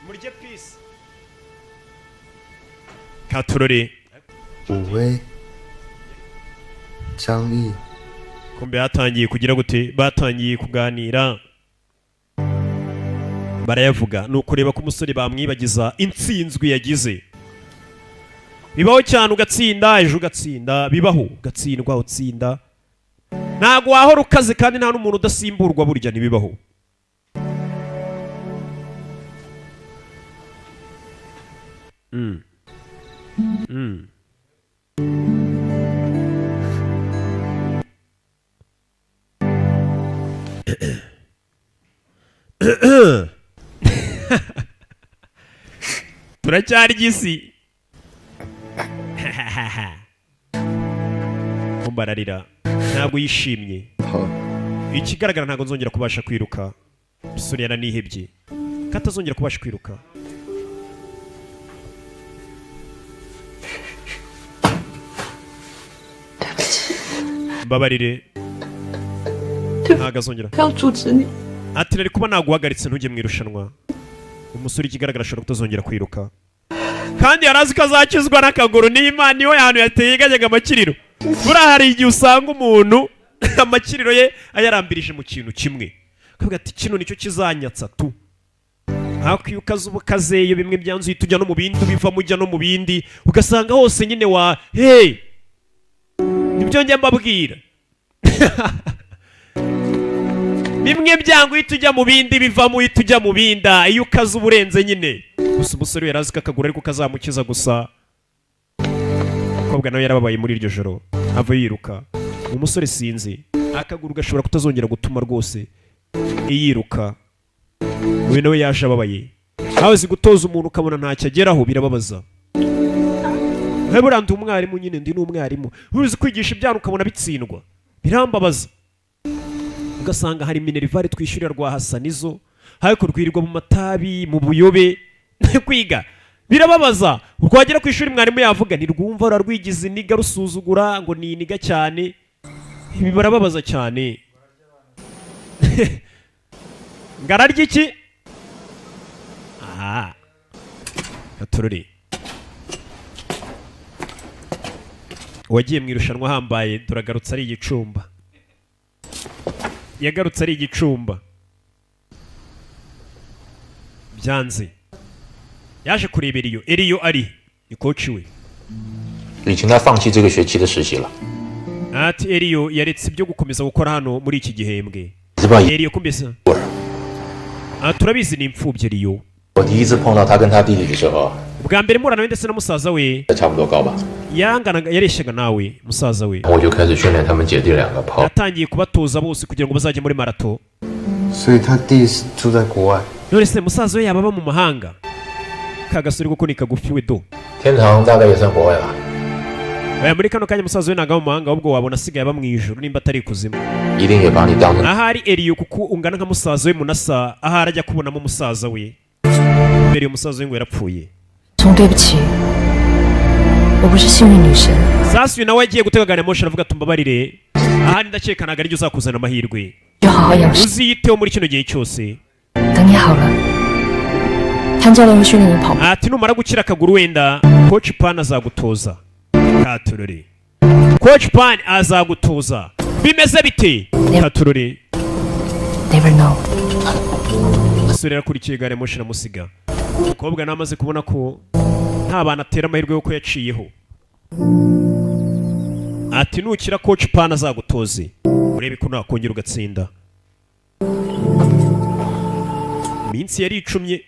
murye peace katurore 武威、张毅， kumbe batangiye kugira gute batangiye kuganira barayavuga ni ukureba ko umusore bamwibagiza intsinzwi yagize bibaho cyane ugatsinda ejo ugatsinda bibaho ugatsindwa utsinda ntabwo wahora ukaze kandi nta n'umuntu udasimburwa burya ntibibaho turacyari igisi kumbararira ntabwo yishimye ikigaragara ntabwo nzongera kubasha kwiruka isoni yaranihebye ko atazongera kubasha kwiruka mbabarire ntabwo azongera ati nari kuba naguhagaritse ntujye mu irushanwa umusore ikigaragara ashobora kutazongera kwiruka kandi yari azi ko azakizwa n'akaguru n'imana niho hantu yateye yajyaga amakiriro buriya hari igihe usanga umuntu amakiriro ye ayarambirije mu kintu kimwe akavuga ati kino nicyo kizanyatsa tu ariko iyo ukaze ubukazeyo bimwe byanzuye tujya no mu bindi ubivamo ujya no mu bindi ugasanga hose nyine wa hey nibyo njya mbabwira bimwe byangu uhita ujya mu bindi bivamo uhita ujya mu binda iyo ukaze uburenze nyine gusa umusore yari azi ko akaguru ariko kazamukiza gusa umukobwa nawe yarababaye muri iryo joro ava yiruka umusore sinzi akaguru gashobora kutazongera gutuma rwose yiruka uyu nawe yaje ababaye hazi gutoza umuntu ukabona ntacyo ageraho birababaza burandi umwarimu nyine ndi n'umwarimu uzi kwigisha ibyana ukabona bitsindwa birambabaza ugasanga hari minerivare twishyurira rwa hasanizo ariko rwirirwa mu matabi mu buyobe kwiga birababaza rwagera ku ishuri mwarimu yavuga ntirwumva rurarwigize iniga rusuzugura ngo ni iniga cyane ibi barababaza cyane ngararya iki? Aha. Katururi. Wagiye mu irushanwa hambaye turagarutse ari igicumba. Yagarutse ari igicumba. Byanze. Yaje kurebera iyo. Eriyo ari ni coach we. 李晴他放弃这个学期的实习了。 Ati Eriyo yaretse ibyo gukomeza gukora hano muri iki gihembwe. Eriyo kumbesa. Turabizi ni imfubyi Eriyo. 我第一次碰到他跟他弟弟的时候， Bwa mbere murana ndetse na musaza we 差不多高吧。 yanganaga yareshaga nawe musaza we. 我就开始训练他们姐弟两个跑。 Yatangiye kubatoza bose kugira ngo bazajye muri marato. 所以他弟是住在国外。 None se musaza we yaba mu mahanga? Kagasuri kuko ni kagufi we do. 天堂大概也算国外吧。 Muri kano kanya musaza we ntago mu mahanga ahubwo wabona asigaye aba mu ijuru nimba atari kuzimu. 一定也把你当成。 Ahari Eriyo kuko ungana nka musaza we munasa ahari ajya kubonamo musaza we. Mbere umusaza we ngo yarapfuye. 总对不起，我不是幸运女神。 Sasuye nawe agiye gutega gari moshi aravuga tumbabarire. Ahari ndakekanaga aryo uzakuzana amahirwe. 就好好养伤。 Uziyiteho muri kino gihe cyose. 等你好了，潘教练会训练你跑步。 Ati numara gukira akaguru wenda Coach Pan azagutoza. Katururi. Coach Pan azagutoza. Bimeze bite? Katururi. Never know. Sura yakurikiye gare moshi namusiga. Umukobwa namaze kubona ko nta bana atera amahirwe yo ko yaciyeho. Ati nukira Coach Pan azagutoze. Urebe ko nakongera ugatsinda. Minsi yari icumye.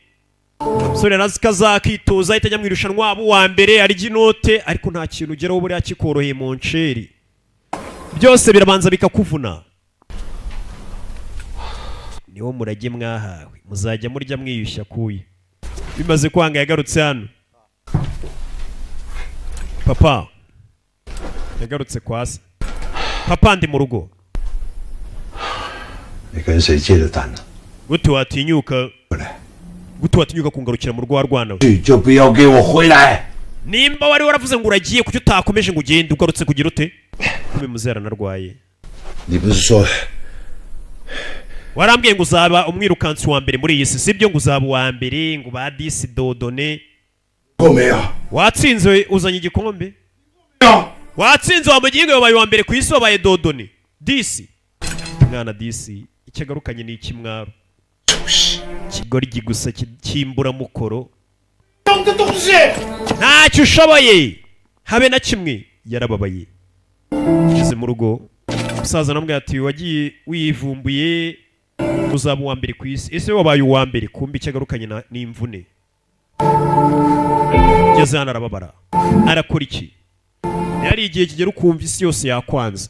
Sore razikazakitoza itajya mu irushanwa abo wa mbere ari ginote ariko nta kintu ugeraho buri yakikoroheye mu nceri. Byose birabanza bikakuvuna. Niwo murage mwahawe muzajya murya mwiyushya kuye. Bimaze kwanga yagarutse hano. Papa yagarutse kwasa. Papa ndi mu rugo. 你跟谁借的单呢？ Gute watinyuka 回来， gute watinyuka kungarukira mu rwa rwana. 去就不要给我回来。 Nimba wari waravuze ngo uragiye kuki utakomeje ngo ugende ugarutse kugira ute? Kube muzera narwaye. 你不是说 Warambwiye ngo uzaba umwirukansi wa mbere muri iyi si sibyo ngo uzaba wa mbere ngo ba disi dodone. 够没有？ Watsinze uzanye igikombe? 有。 Watsinze wa mugingo wabaye wa mbere ku isi wabaye dodone. Disi. Mwana disi icyagarukanye ni ikimwaro. Kigoryi gusa kimbura mukoro. Ntacyo ushoboye habe na kimwe yarababaye. Ngeze mu rugo musaza namwe ati wagiye wivumbuye uzaba wa mbere ku isi. Ese wabaye uwa mbere kumbi cyagarukanye n'imvune. Ngeze hano arababara. Arakora iki? Yari igihe kigera ukumva isi yose yakwanza.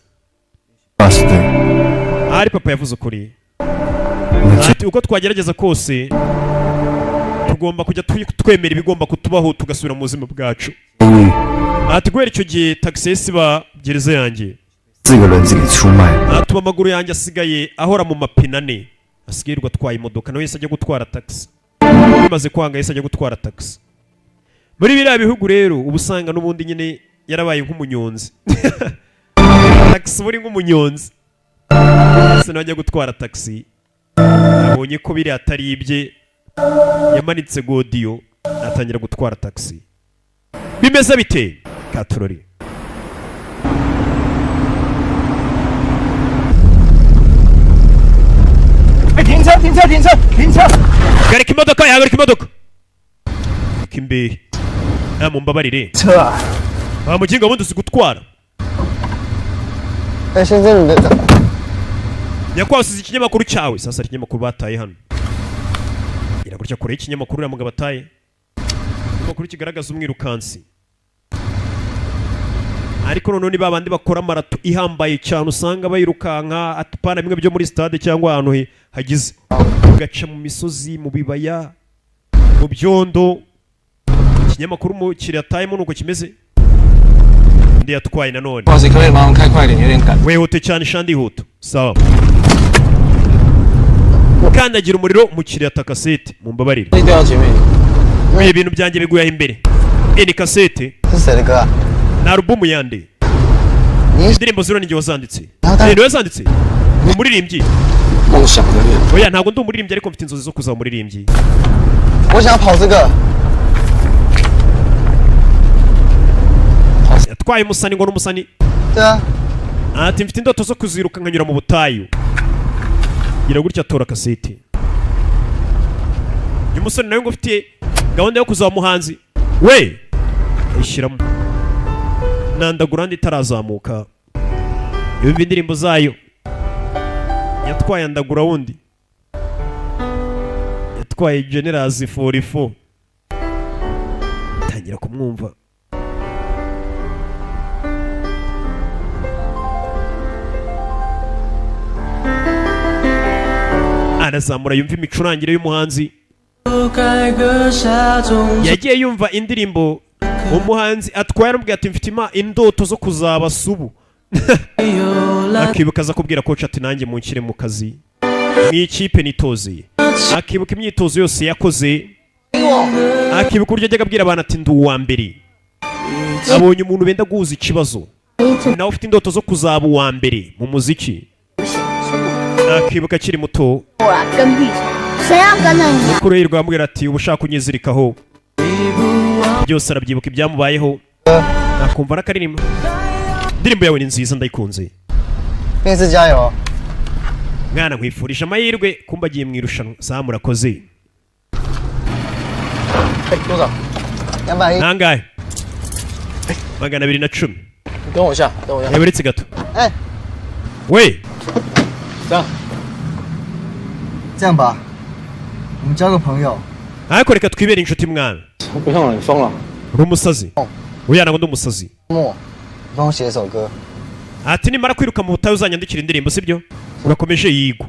Ari papa yavuze ukuri. Ati uko twagerageza kose tugomba kujya twemera ibigomba kutubaho tugasubira mu buzima bwacu. Ati guhera icyo gihe taxi ba gereza yanjye. 4个轮子给出卖了。 Ati amaguru yanjye asigaye ahora mu mapine ane. Asigarirwa atwaye imodoka nawe yese ajya gutwara taxi. Bimaze kwanga yese ajya gutwara taxi. Muri biriya bihugu rero ubusanga n'ubundi nyine yarabaye nk'umunyonzi. Taxi buri nk'umunyonzi. Ese najya gutwara taxi. Abonye ko biri atari ibye yamanitse godiyo atangira gutwara taxi. Bimeze bite? Katurori.停车! Garika imodoka yahagarika imodoka. Kimbe. Mumbabarire. Mugingo wundi uzi gutwara. Nyakwasize ikinyamakuru cyawe. Sasa ikinyamakuru bataye hano. Iragurya kure ikinyamakuru yamuga bataye. Ikinyamakuru kigaragaza umwirukansi. Ariko none babandi bakora marato ihambaye cyane usanga bayirukanka atupana bimwe byo muri stade cyangwa ahantu hagize. Gaca mu misozi mu bibaya mu byondo. Ikinyamakuru mu kiratayemo nuko kimeze. Ndi yatwaye nanone. Wihute cyane shandi huto. Sawa. Kandagira umuriro mu kirata kasete mumbabarire. Ibintu byanjye biguye imbere. Ni kasete. Na album yande. Indirimbo zero ninjye wazanditse. Ni wazanditse. umuririmbyi 梦想的人。 oya ntabwo ndi umuririmbyi ariko mfite inzozi zo kuzaba umuririmbyi 我想跑这个。 yatwaye umusani ngo n'umusani 对啊， ati mfite indoto zo kuziruka nkanyura mu butayu gira gutya atora kaseti uyu musore nawe ngo ufite gahunda yo kuzaba umuhanzi we ayishyiramo nandagura ndi itarazamuka yumva indirimbo zayo yatwaye andagura wundi yatwaye Generals 44 tangira kumwumva arazamura yumva imicurangire y'umuhanzi yagiye yumva indirimbo umuhanzi atwaye aramubwira ati mfite indoto zo kuzaba subu akibuka aza kubwira coach ati nanjye munshyire mu kazi mu ikipe nitozeye akibuka imyitozo yose yakoze akibuka uburyo ajyaga abwira abantu ati ndi uwa mbere abonye umuntu benda guhuza ikibazo nawe ufite indoto zo kuzaba uwa mbere mu muziki akibuka akiri muto mukuru we rwamubwira ati uba ushaka kunyizirikaho byose arabyibuka ibyamubayeho akumva n'akaririmbo indirimbo yawe ni nziza ndayikunze mwana nkwifurije amahirwe kumba agiye mu irushanwa saa murakoze nangahe 210 等我一下，等我一下。 uretse gato 哎， we 这样吧，我们交个朋友。 ariko reka twibere inshuti mwana 我不用了，你疯了。 uri umusazi oya ntabwo ndi umusazi 莫，你帮我写一首歌。 ati nimara kwiruka mu butayu uzanyandikira indirimbo sibyo urakomeje yigo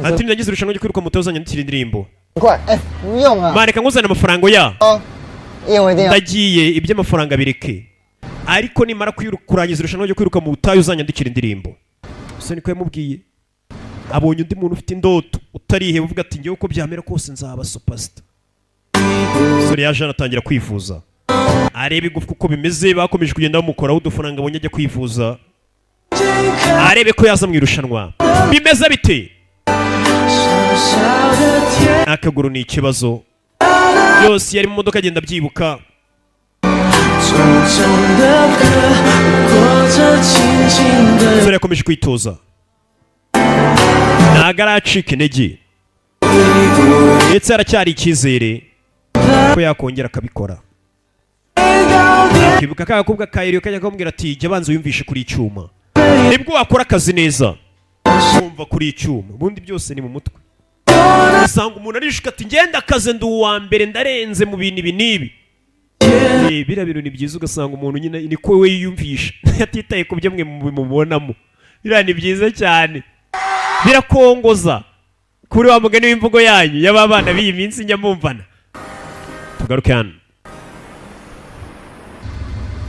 ati nagize irushanwa ryo kwiruka mu butayu uzanyandikira indirimbo 快，哎，不用啊。 mareka nguzane amafaranga ya 哦，因为一定要。 ndagiye iby'amafaranga bireke ariko nimara kurangiza irushanwa ryo kwiruka mu butayu uzanyandikira indirimbo gusa niko yamubwiye abonye undi muntu ufite indoto utariheba uvuga ati ngewe uko byamera kose nzaba superstar sore yaje anatangira kwivuza areba igufwa uko bimeze bakomeje kugenda bamukoraho udufaranga abonye ajya kwivuza arebe ko yaza mu irushanwa bimeze bite akaguru ni ikibazo yose yari mu modoka agenda abyibuka sore yakomeje kwitoza ntago aracika intege ndetse haracyari icyizere ko yakongera akabikora akibuka ka gakobwa ka Eliyo kajya kamubwira ati jya banza wiyumvishe kuri icyuma nibwo wakora akazi neza kumva kuri icyuma ubundi byose ni mu mutwe usanga umuntu arishuka ati ngenda akaze ndi uwa mbere ndarenze mu bintu ibi n'ibi biriya bintu ni byiza ugasanga umuntu nyine niko we yiyumvisha atitaye ku byo mwe mubonamo biriya ni byiza cyane birakongoza kuri wa mugani w'imvugo yanyu y'ababana b'iyi minsi nyamumvana tugaruke hano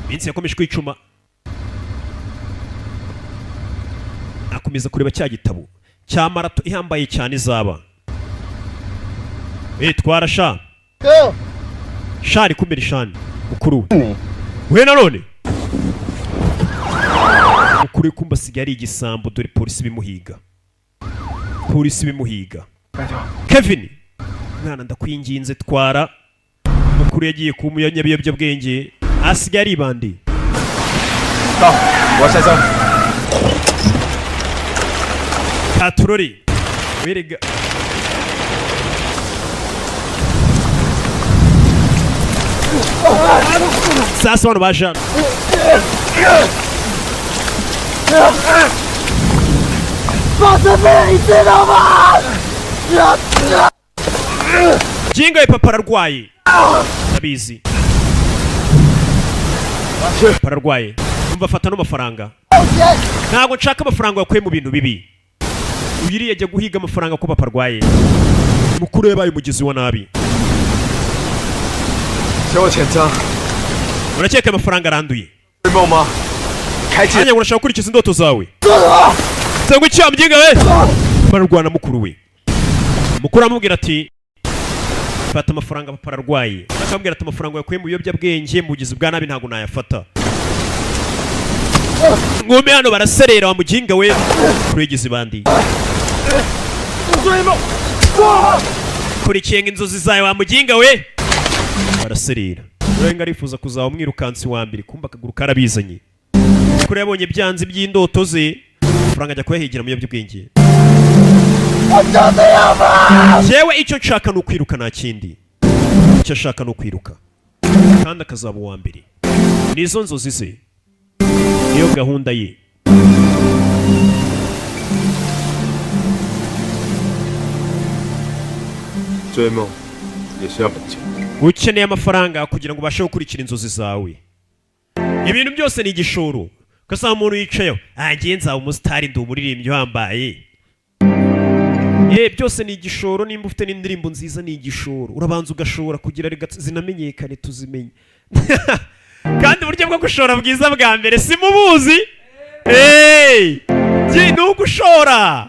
minsi yakomeje kwicuma akomeza kureba cya gitabo cya marato ihambaye cyane izaba twara sha shari kumera ishani mukuru we nanone mukuru we kumba asigaye ari igisambo dore polisi bimuhiga Kevin mwana ndakwinginze twara mukuru yagiye ku munyabiyobyabwenge asigaye ari bandi katurori werega sasa bano bajana jinga papa ararwaye ndabizi papa ararwaye umva afata n'amafaranga ntabwo nshaka amafaranga yakuye mu bintu bibi uyiriye ajya guhiga amafaranga ko papa arwaye mukuru yabaye umugizi wa nabi urakeka amafaranga aranduye hanyuma urashaka gukurikiza indoto zawe cyangwa icyaha mbyinga we bararwana mukuru we mukuru amubwira ati fata amafaranga papa ararwaye akamubwira ati amafaranga yakuye mu biyobyabwenge mu bugizi bwa nabi ntabwo nayafata ngome hano baraserera wa muginga we kurigeze bandi kurikiye inzozi zawe wa muginga we baraserera urenga arifuza kuzaba umwirukansi wa mbere kumba akaguru karabizanye kuri yabonye byanze by'indoto ze franga ajya kuyahigira mu by'ubwenge jewe icyo nshaka no kwiruka nta kindi icyo ashaka no kwiruka kandi akazaba uwa mbere nizo nzozi ze niyo gahunda ye ukeneye amafaranga kugira ngo ubashe gukurikira inzozi zawe ibintu byose ni igishoro ugasanga umuntu yicayeho ngiye nzaba umusitari ndi umuririmbyi wambaye byose ni igishoro nimba ufite n'indirimbo nziza ni igishoro urabanza ugashora kugira zinamenyekane tuzimenye kandi uburyo bwo gushora bwiza bwa mbere si mubuzi ni ugushora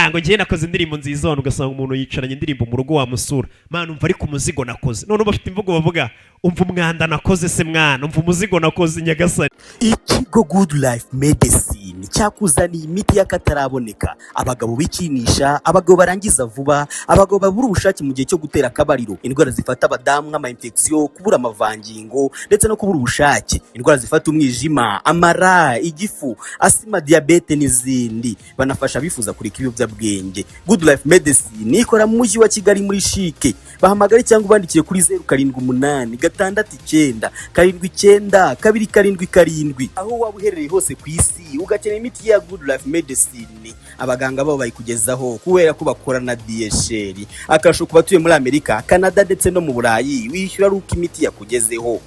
ngo ngiye nakoze indirimbo nziza hano ugasanga umuntu yicaranye indirimbo mu rugo wamusura mwana umva ariko umuzigo nakoze none bafite imvugo bavuga umva umwanda nakoze se mwana umva umuzigo nakoze nyagasani. Ikigo Good Life Medicine cyakuzaniye imiti y'akataraboneka abagabo bikinisha abagabo barangiza vuba abagabo babura ubushake mu gihe cyo gutera akabariro indwara zifata abadamu nk'ama infection kubura amavangingo ndetse no kubura ubushake indwara zifata umwijima amara igifu asima diabete n'izindi banafasha bifuza kureka ibiyobyabwenge. Good Life Medicine ikora mu mujyi wa Kigali muri Shike bahamagare cyangwa ubandikire kuri 0788 aho waba uherereye hose ku isi ugakenera imiti ya Good Life Medicine abaganga babo bayikugezaho kubera ko bakora na DHL akasho ku batuye muri Amerika Canada ndetse no mu Burayi wishyura ruko imiti yakugezeho.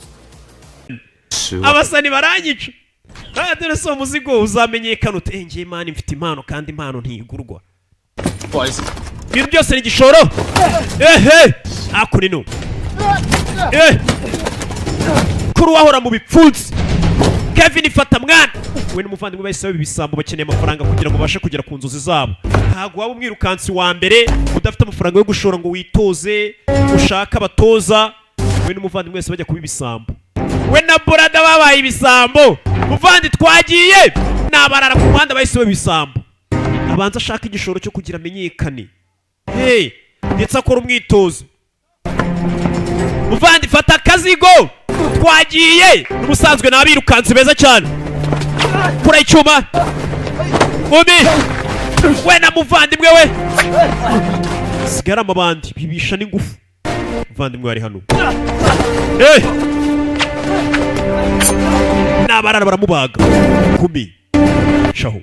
Abasani baranyica dore so muzigo uzamenyekana utengeye imana mfite impano kandi impano ntigurwa ibintu byose ni igishoro akuri no kuri wahora mu bipfunsi Kevin ifata mwana we n'umuvandimwe bahise babisambo bakeneye amafaranga kugira ngo bashe kugera ku nzozi zabo ntago waba umwirukansi wa mbere udafite amafaranga yo gushora ngo witoze ushaka abatoza we n'umuvandimwe wese bajya kubibisambo we na Borada babaye ibisambo muvandi twagiye nabarara ku muhanda bahise babisambo abanza ashaka igishoro cyo kugira amenyekane ndetse akora umwitozo muvandi fata akazigo twagiye n'ubusanzwe nabirukanze beza cyane kura icyuma we na muvandimwe we sigara amabandi bibisha n'ingufu muvandimwe ari hano nabarara baramubaga kumi shaho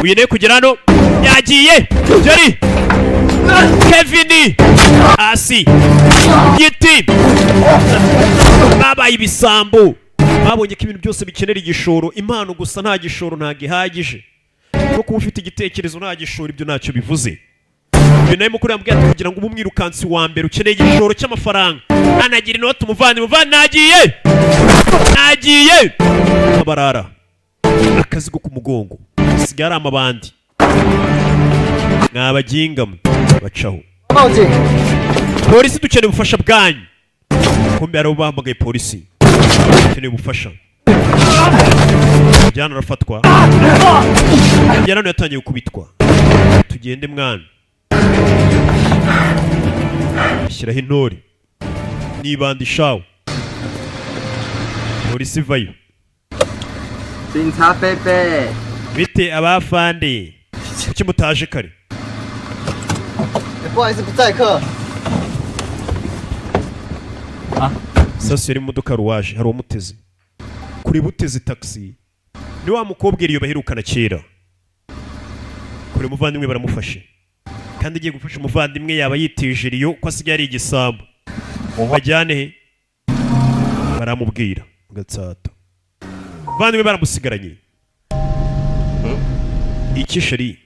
uyene kugera hano yagiye jari Kevin asi giti babaye ibisambo babonye ko ibintu byose bikenera igishoro impano gusa nta gishoro nta gihagije no kuba ufite igitekerezo nta gishoro ibyo ntacyo bivuze nawe mukuru yambwiye kugira ngo umwirukansi wa mbere ukeneye igishoro cy'amafaranga anagira inoti umuvandimwe nagiye abarara akazigo ku mugongo sigara amabandi mwabagingamo bacaho polisi dukeneye ubufasha bwanyu kumbe ari bahamagaye polisi dukeneye ubufasha Jana arafatwa Jana yatangiye gukubitwa tugende mwana shyiraho intore nibandishaho polisi vayo Sinta Pepe bite abafande kuki mutaje kare sasa yari mudoka ruwaje hari umuteze kuri buteze taxi ni wa mukobwa iriyo bahirukana kera kuri muvandimwe baramufashe kandi igiye gufasha umuvandimwe yaba yitije iriyo ko asigaye ari igisambo bajyane he baramubwira gatsata muvandimwe baramusigaranye iki sheri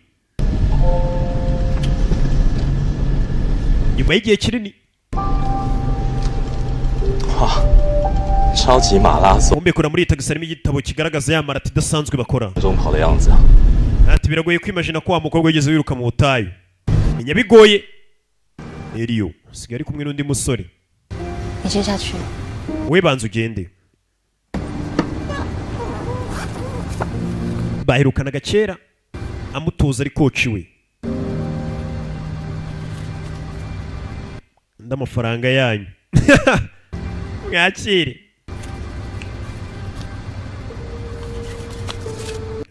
nyuma y'igihe kinini umbekura muri taxi harimo igitabo kigaragaza ya marati idasanzwe bakora ati biragoye kwimagina ko wa mukobwa yigeze wiruka mu butayu menya bigoye Eliyo usigaye ari kumwe n'undi musore we banza ugende baherukanaga kera amutoza ari coach we. Ndamafaranga yanyu mwakire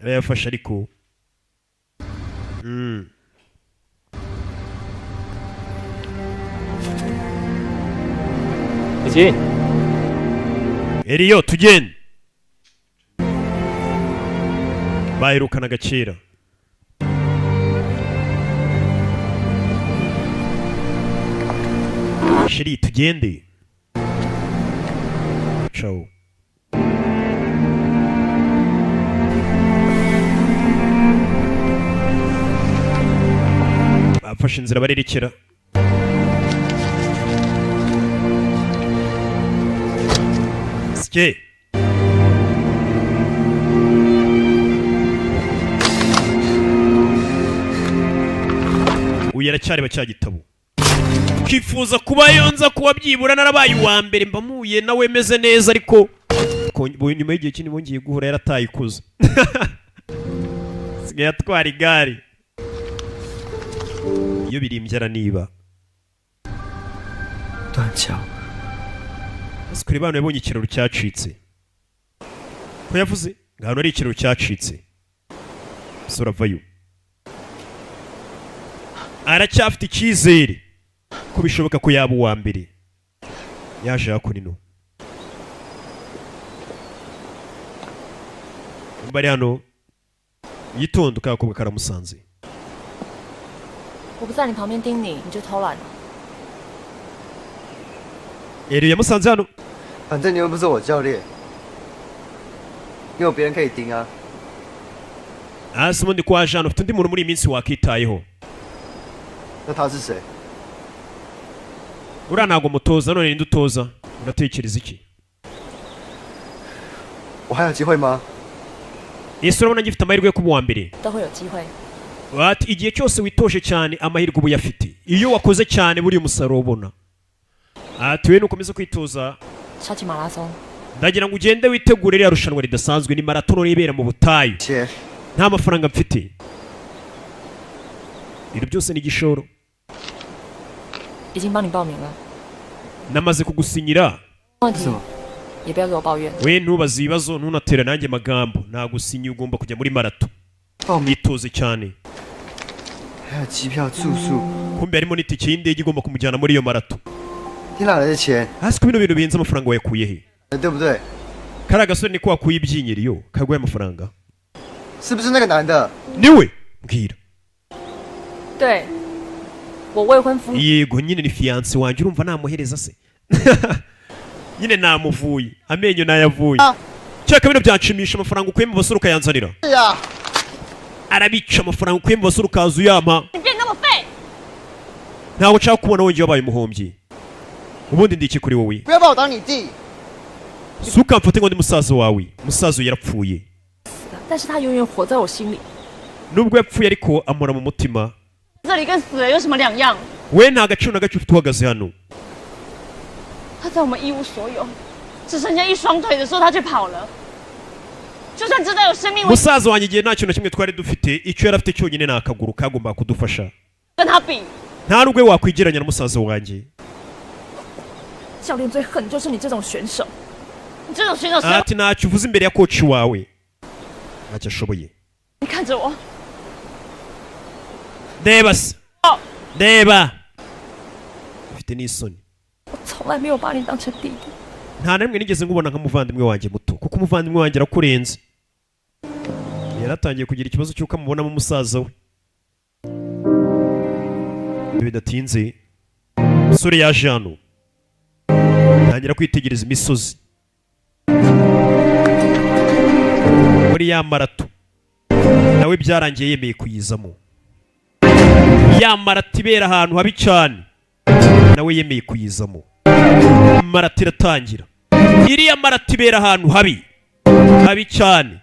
yafashe ariko Eliyo tugende. Baherukanaga kera. Shiri tugende. Ciao. Bafashe inzira barerekera. Ske. Uyu aracyari cya gitabo. Kifuza kuba yonza kuba byibura narabaye uwa mbere mbamuye nawe meze neza ariko nyuma y'igihe kinini bongeye guhura yarataye ikuza. Sigaye atwara igare. Iyo birimbyara niba. Danchao. Kuri bano yabonye ikiraro cyacitse. Ko yavuze ngano ari ikiraro cyacitse. Sura vayo. Aracyafite icyizere ko bishoboka ko yaba uwa mbere. Yaje hakurino. Mbari hano yitondo kakobwa karamusanze. 我不在你旁边盯你，你就偷懒了。 Eliyo yamusanze hano. 反正你又不是我教练，你有别人可以盯啊。 Hasi ubundi kwaje hano ufite undi muntu muri iyi minsi wakitayeho. 那他是谁？ Uriya ntabwo mutoza none ninde utoza? Uratekereza iki? 我还有机会吗？ Ese urabona ngifite amahirwe yo kuba uwa mbere? 都会有机会。 Ati igihe cyose witoje cyane amahirwe ubu yafite. Iyo wakoze cyane buri umusaruro ubona. Ati we nukomeza kwitoza. 超级马拉松。 Ndagira ngo ugende witegure iriya rushanwa ridasanzwe ni marathon ribera mu butayu. Nta mafaranga mfite. Ibyo byose ni igishoro. 已经帮你报名了。 Namaze kugusinyira. 问题也不要给我抱怨。 We ntubaze ibibazo ntunatera nanjye magambo. Nagusinyiye ugomba kujya muri marathon. Yitoze cyane. 还有机票、住宿。 Kumbe harimo n'itike y'indege igomba kumujyana muri iyo marathon. 你哪来的钱？ Hasi ko bino bintu bihenze amafaranga wayakuye he? 对不对？ Kariya gasore niko wakuye ibyinyiriyo kaguye amafaranga. 是不是那个男的？ Niwe mbwira. 对，我未婚夫。 Yego nyine ni fiance wanjye urumva namuhereza se. Nyine namuvuye amenyo nayavuye. Cyaka bino byanshimisha amafaranga ukuye mu basore ukayanzanira. Arabica amafaranga ukuye mu basore ukaza uyampa. 你变那么废！ Ntabwo nshaka kubona wongeye wabaye umuhombyi. Ubundi ndi iki kuri wowe? 不要把我当你弟。 Sukamfate ngo ndi musaza wawe. Musaza yarapfuye. 但是他永远活在我心里。 Nubwo yapfuye ariko amora mu mutima. 这里跟死了有什么两样？ We nta gaciro na gace ufite uhagaze hano. 他在我们一无所有，只剩下一双腿的时候，他却跑了。就算知道有生命危险， Musaza wanjye igihe nta kintu na kimwe twari dufite icyo yari afite cyonyine ni akaguru kagomba kudufasha. 跟他比， Nta nubwo wakwigeranya na musaza wanjye. 教练最恨就是你这种选手。 你这种选手谁？ Ati ntacyo uvuze imbere ya coach wawe. Ntacyo ashoboye. 你看着我， Reba se. Reba. Ufite n'isoni. 我从来没有把你当成弟弟。 Nta na rimwe nigeze ngubona nk'umuvandimwe wanjye muto kuko umuvandimwe wanjye arakurenze. Yaratangiye kugira ikibazo cy'uko amubonamo umusaza we. Bidatinze umusore yaje hano ntangira kwitegereza imisozi muri ya marato nawe byarangiye yemeye kuyizamo. Ya marato ibera ahantu habi cyane nawe yemeye kuyizamo. Marato iratangira. Iriya marato ibera ahantu habi cyane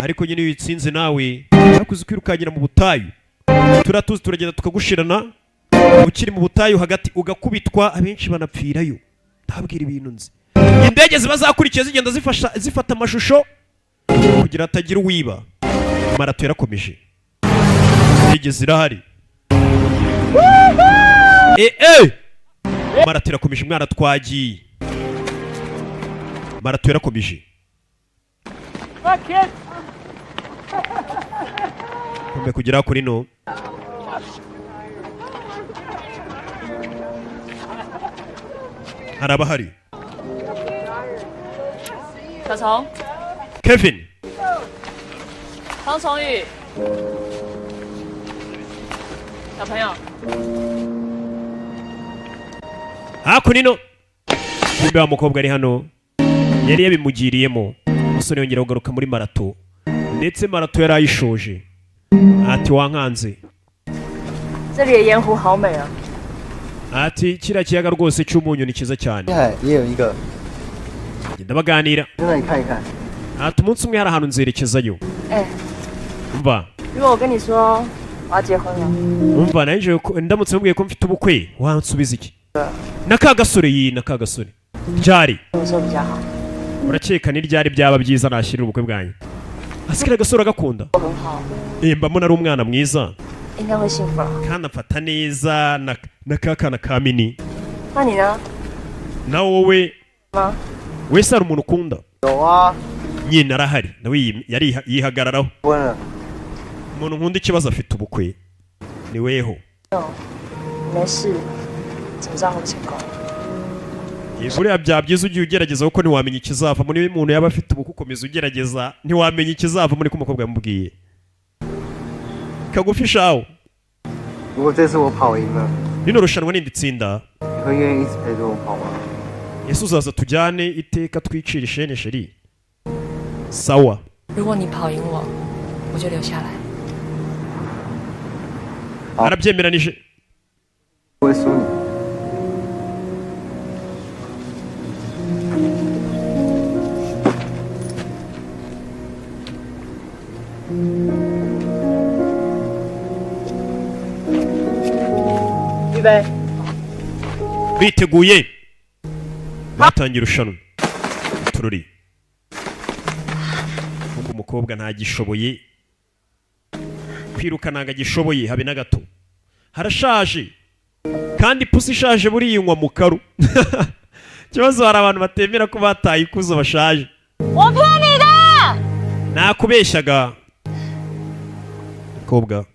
ariko nyine iyo uyitsinze nawe nakuze kwirukagira mu butayu. Turatuzi turagenda tukagushirana ukiri mu butayu hagati ugakubitwa abenshi banapfirayo. Ndabwira ibintu nzi. Indege ziba zakurikiye zigenda zifata amashusho kugira atagira uwiba. marato yarakomeje igeze irahari marato irakomeje mwana twagiye marato yarakomeje kumbe kugera kuri no haraba hari Kevin 方崇宇，小朋友， hakunino kumbe wa mukobwa ari hano yari yabimugiriyemo umusore yongera kugaruka muri marato ndetse marato yari ayishoje ati wankanze 这里的盐湖好美啊！ ati kiriya kiyaga rwose cy'umunyu ni cyiza cyane 也有一个， genda baganira 真的你看一看。 ati umunsi umwe hari ahantu nzerekezayo 哎， umva 如果我跟你说我要结婚了， umva naje ndamutse mubwiye ko mfite ubukwe wansubiza iki naka gasore yi naka gasore ryari 怎么说比较好？ urakeka ni ryari byaba byiza nashyirira ubukwe bwanyu asikira gasore agakunda 我很好， mba mbona ari umwana mwiza 应该会幸福了。 kandi amfata neza na kakana ka mini 那你呢？ na wowe 吗？ wese hari umuntu ukunda 有啊， nyine arahari nawe yari yihagararaho 问了， umuntu nkunda ikibazo afite ubukwe ni weho 没事，怎么知道会不会成功？ buriya byaba byiza ugiye ugerageza kuko ntiwamenya ikizavamo niba umuntu yaba afite ubukwe ukomeza ugerageza ntiwamenya ikizavamo niko umukobwa yamubwiye kagufi shawo 如果这次我跑赢了， rino rushanwa nindi tsinda 你会愿意一直陪着我跑吗？ ese uzaza tujyane iteka twicira ishene sheri sawa 如果你跑赢我，我就留下来。 arabyemeranije 不会输你。 预备， biteguye batangira irushanwa tururi ubwo umukobwa ntagishoboye kwiruka ntago agishoboye habe na gato harashaje kandi pusi ishaje buriya inywa mu karu ikibazo hari abantu batemera ko bataye ikuzo bashaje 我骗你的。 nakubeshyaga mukobwa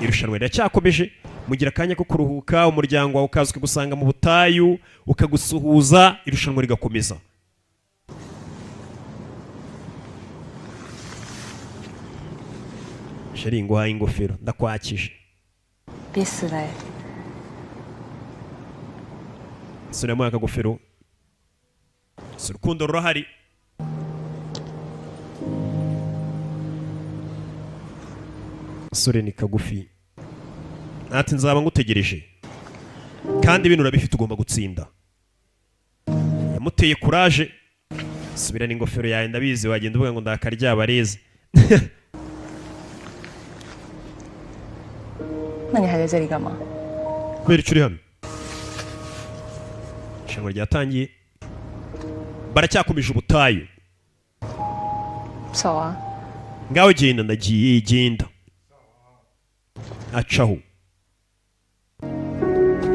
irushanwa riracyakomeje mugira akanya ko kuruhuka umuryango wawe ukaza ukagusanga mu butayu ukagusuhuza irushanwa rigakomeza sheri nguhaye ingofero ndakwakije 别死了欸， sore yamuhaye akagofero si urukundo rurahari sore ni kagufi ati nzaba ngutegereje kandi ibintu urabifite ugomba gutsinda yamuteye kuraje subirana ingofero yawe ndabizi wagenda uvuga ngo ndakaryaba reze 那你还在这里干嘛？ kubera icyo uri hano irushanwa ryatangiye baracyakomeje ubutayu 走啊！ ngaho genda ndagiye genda acaho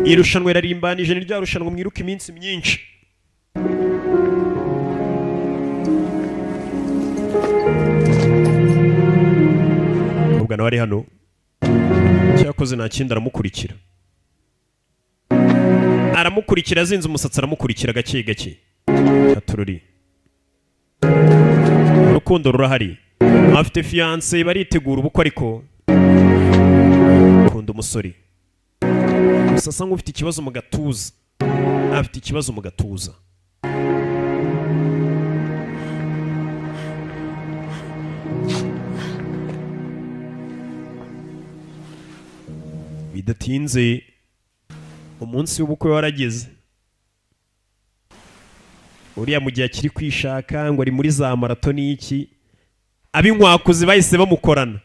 irushanwa irarimbanije ni rya rushanwa mwiruka iminsi myinshi ubwo nawe ari hano cyakoze nta kindi aramukurikira azinze umusatsi aramukurikira gake gake atururi urukundo rurahari afite fiance baritegura ubukwe ariko ukunda umusore gusa asa nk'ufite ikibazo mu gatuza afite ikibazo mu gatuza bidatinze umunsi w'ubukwe warageze uriya mu gihe akiri kwishaka ngo ari muri za marato n'iki ab'inkwakuzi bahise bamukorana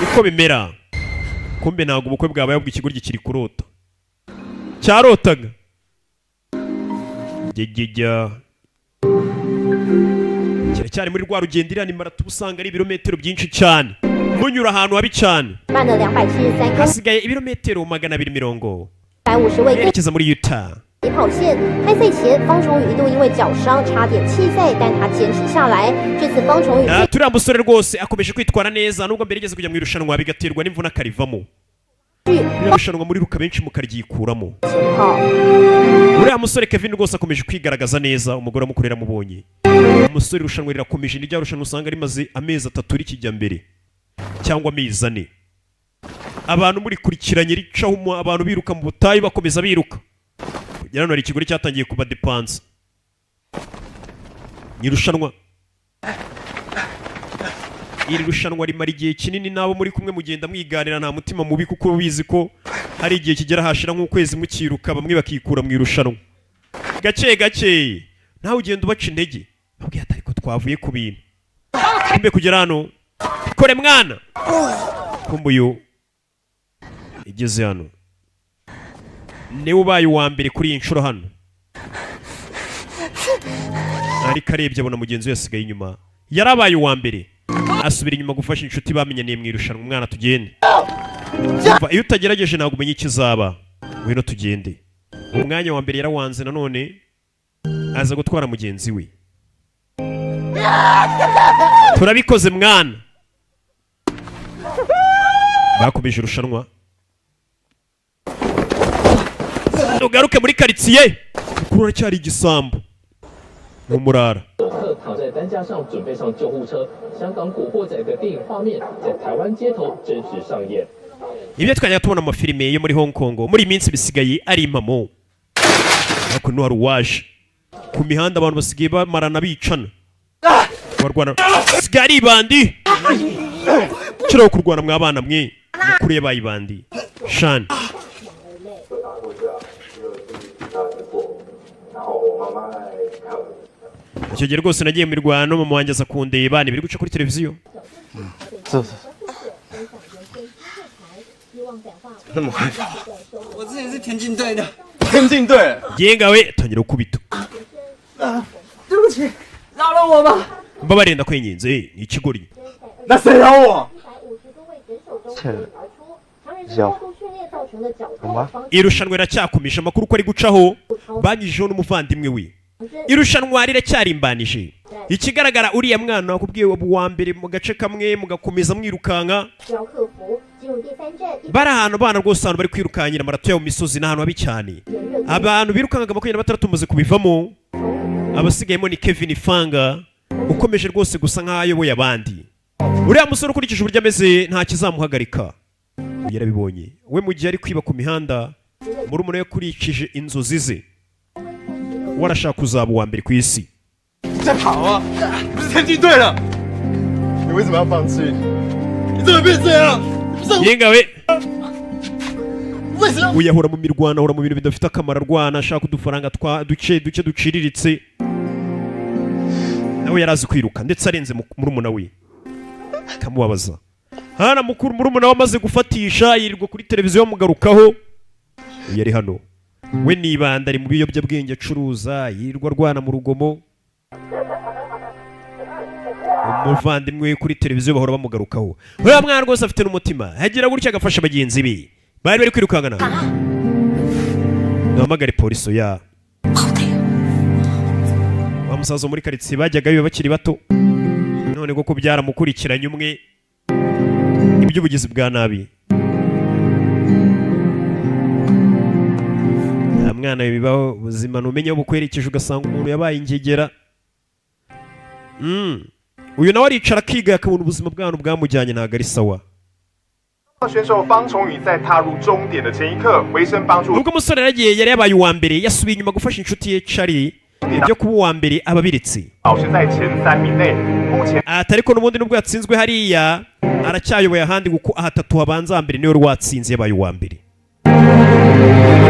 niko bimera kumbe ntabwo ubukwe bwabaye ahubwo ikigoryi kiri kurota cyarotaga jyejyejya muracyari muri rwa rugendo iriya ni marato usanga ari ibirometero byinshi cyane munyura ahantu habi cyane hasigaye ibirometero 250yerekeza muri Utah 跑线开赛前方崇宇一度因为脚伤差点弃赛，但他坚持下来。这次方崇宇turiya musore rwose akomeje kwitwara neza nubwo mbere yigeze kujya mu irushanwa bigaterwa n'imvune akarivamo irushanwa muri ruka benshi mukaryikuramo uriya musore Kevin rwose akomeje kwigaragaza neza umugore amukorera mubonye umusore irushanwa rirakomeje n'irya rushanwa usanga rimaze amezi 3 rikijya mbere cyangwa amezi 4 abantu muri kurikiranye ricaho abantu biruka mu butayu bakomeza biruka kugera hano hari ikigore cyatangiye kuba depanse nyirushanwa iri rushanwa rimara igihe kinini nabo muri kumwe mugenda mwiganira nta mutima mubi kuko bizi ko hari igihe kigera hashira nk'ukwezi mukiruka bamwe bakikura mu irushanwa gake gake nawe ugenda ubaca intege babwiye atari ko twavuye ku bintu kumbe kugera hano kore mwana kumbuyo igeze hano niwe ubaye uwa mbere kuri iyi nshuro hano ariko arebye abona mugenzi we yasigaye inyuma yarabaye uwa mbere asubira inyuma gufasha inshuti bamenyaniye mu irushanwa umwana tugende iyo utagerageje ntabwo umenya ikizaba ngwino tugende umwanya wa mbere yarawanze nanone aza gutwara mugenzi we turabikoze mwana bakomeje irushanwa ugaruke muri karitsiye kuko uracyari igisambo mumurara ibyo twajya tubona amafilime yo muri Hong Kong muri minsi bisigaye ari impamo ariko no hari uwaje ku mihanda abantu basigaye bamarana bicana barwana basigaye ari ibandi kiro kurwana mwabana mwe mukuriye bayibandi shani icyo gihe rwose nagiye mu mirwano mama wanjye aza kundeba biri guca kuri televiziyo gengawe tangira gukubita mba barenda kwenyinze ni ikigori irushanwa riracyakomeje amakuru ko ari gucaho banyijeho n'umuvandimwe we irushanwa riracyarimbanije ikigaragara uriya mwana wakubwiye wa mbere mu gace kamwe mugakomeza mwirukanka bari ahantu bana rwose ahantu bari kwirukankira marato yo mu misozi n'ahantu habi cyane abantu birukankaga 26 tumaze kubivamo abasigayemo ni Kevin Fanga ukomeje rwose gusa nk'ayoboye abandi uriya musore ukurikije uburyo ameze nta kizamuhagarika yarabibonye we mu gihe ari kwiba ku mihanda muri umuntu yakurikije inzozi ze warashaka kuzaba uwa mbere ku isi yengawe uyahora mu mirwana ahora mu bintu bidafite akamaro arwana ashaka udufaranga duke duciriritse nawe yarazi kwiruka ndetse arenze murumuna we kamubabaza hana mukuru murumuna we amaze gufatisha yirirwa kuri televiziyo bamugarukaho yari hano we nibanda ari mu biyobyabwenge acuruza yirirwa arwana mu rugomo umuvandimwe kuri televiziyo bahora bamugarukaho uriya mwana rwose afite n'umutima hagira gutya agafasha bagenzi be bari kwirukangana duhamagare polisi ya wa musaza muri karitsiye bajyaga biba bakiri bato none koko byaramukurikiranye umwe iby'ubugizi bwa nabi mwana bibaho ubuzima numenye bukwerekeje ugasanga umuntu yabaye ingegera uyu nawe aricara akiga akabona ubuzima bw'abantu bwamujyanye ntabwo ari sawa nubwo umusore yaragiye yari yabaye uwa mbere yasubiye inyuma gufasha inshuti ye Charlie ibyo kuba uwa mbere aba abiretse ariko n'ubundi nubwo yatsinzwe hariya aracyayoboye ahandi kuko ahatatu habanza mbere niwe watsinze yabaye uwa mbere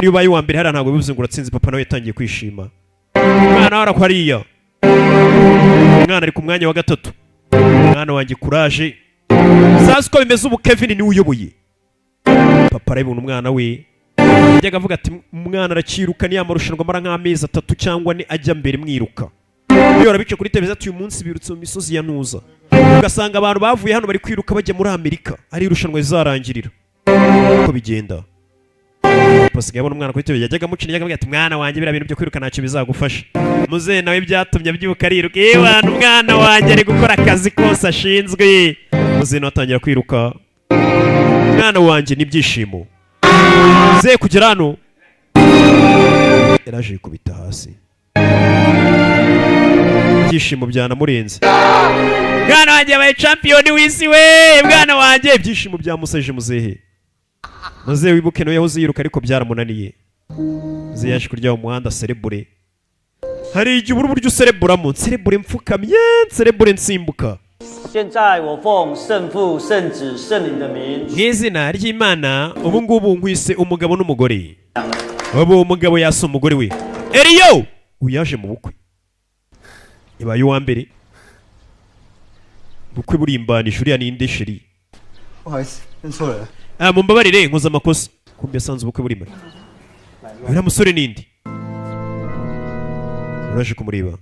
niyo ubaye uwa mbere hariya ntabwo bivuze ngo uratsinze papa nawe yatangiye kwishima umwana we hariya umwana ari ku mwanya wa 3 umwana wanjye kuraje sazi ko bimeze ubu Kevin niwe uyoboye papa arabona umwana we yajyaga avuga ati umwana arakiruka niyo amarushanwa amara nk'amezi 3 cyangwa 4 ajya mbere mwiruka bihora bice kuri televiziyo ati uyu munsi birutse mu misozi ya Ntuza, ugasanga abantu bavuye hano bari kwiruka bajya muri Amerika ari irushanwa rizarangirira. Uko bigenda pasigaye abona umwana kuri televiziyo yajyaga amucina yajyaga ati mwana wanjye biriya bintu byo kwiruka ntacyo bizagufasha. Muzehe nawe byatumye abyuka ariruka, abantu umwana wanjye ari gukora akazi kose ashinzwe. Muzehe nawe atangira kwiruka, mwana wanjye n'ibyishimo. Muzehe kugera hano yaraje yikubita hasi, ibyishimo byanamurenze. Mwana wanjye yabaye champion w'isi we, mwana wanjye ibyishimo byamusaje muzehe. Muzehe wibuke no yahoze yiruka ariko byaramunaniye. Muzehe yaje kurya mu muhanda cerebure. Hari igihe ubura uburyo usereburamo, cerebure mfukamye, cerebure nsimbuka. 现在我奉圣父、圣子、圣灵的名， Mw'izina ry'Imana ubu ngubu nkwise umugabo n'umugore. Ubu umugabo yasa umugore we. Eliyo uyaje mu bukwe. Ibaye uwa mbere. Bukwe burimbanisha uriya ninde sheri? 不好意思，认错人。 Mumbabarire nkoze amakosa. Kumbe yasanze ubukwe burimo. Uriya musore ninde? Uraje kumureba.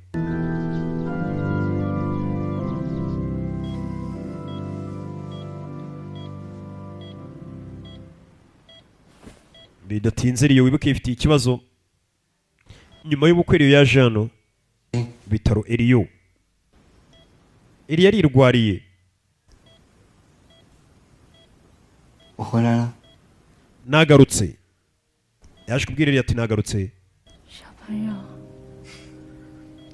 Bidatinze Eliyo wibuke ifitiye ikibazo. Nyuma y'ubukwe Eliyo yaje hano bitaro Eliyo. Eliyo yarirwariye. 我回来了。 Nagarutse. Yaje kubwira Eliyo ati nagarutse. 小朋友，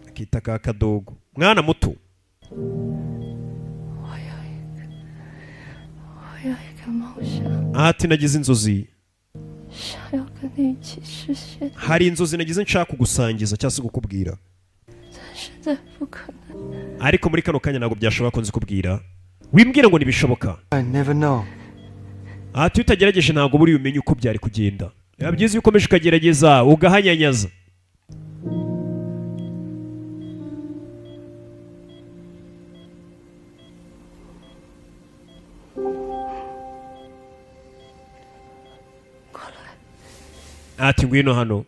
Akita ka kadogo. Mwana muto. 我有一个梦想， Ati nagize inzozi. 想要跟你一起实现， Hari inzozi nagize nshaka kugusangiza cyangwa se kukubwira. 但现在不可能。 Ariko muri kano kanya ntabwo byashobora ko nzikubwira. Wimbwira ngo nibishoboka. I never know. Ati utagerageje ntabwo buri umenye uko byari kugenda. Biba byiza iyo ukomeje ukagerageza ugahanyanyaza. Ati ngwino hano.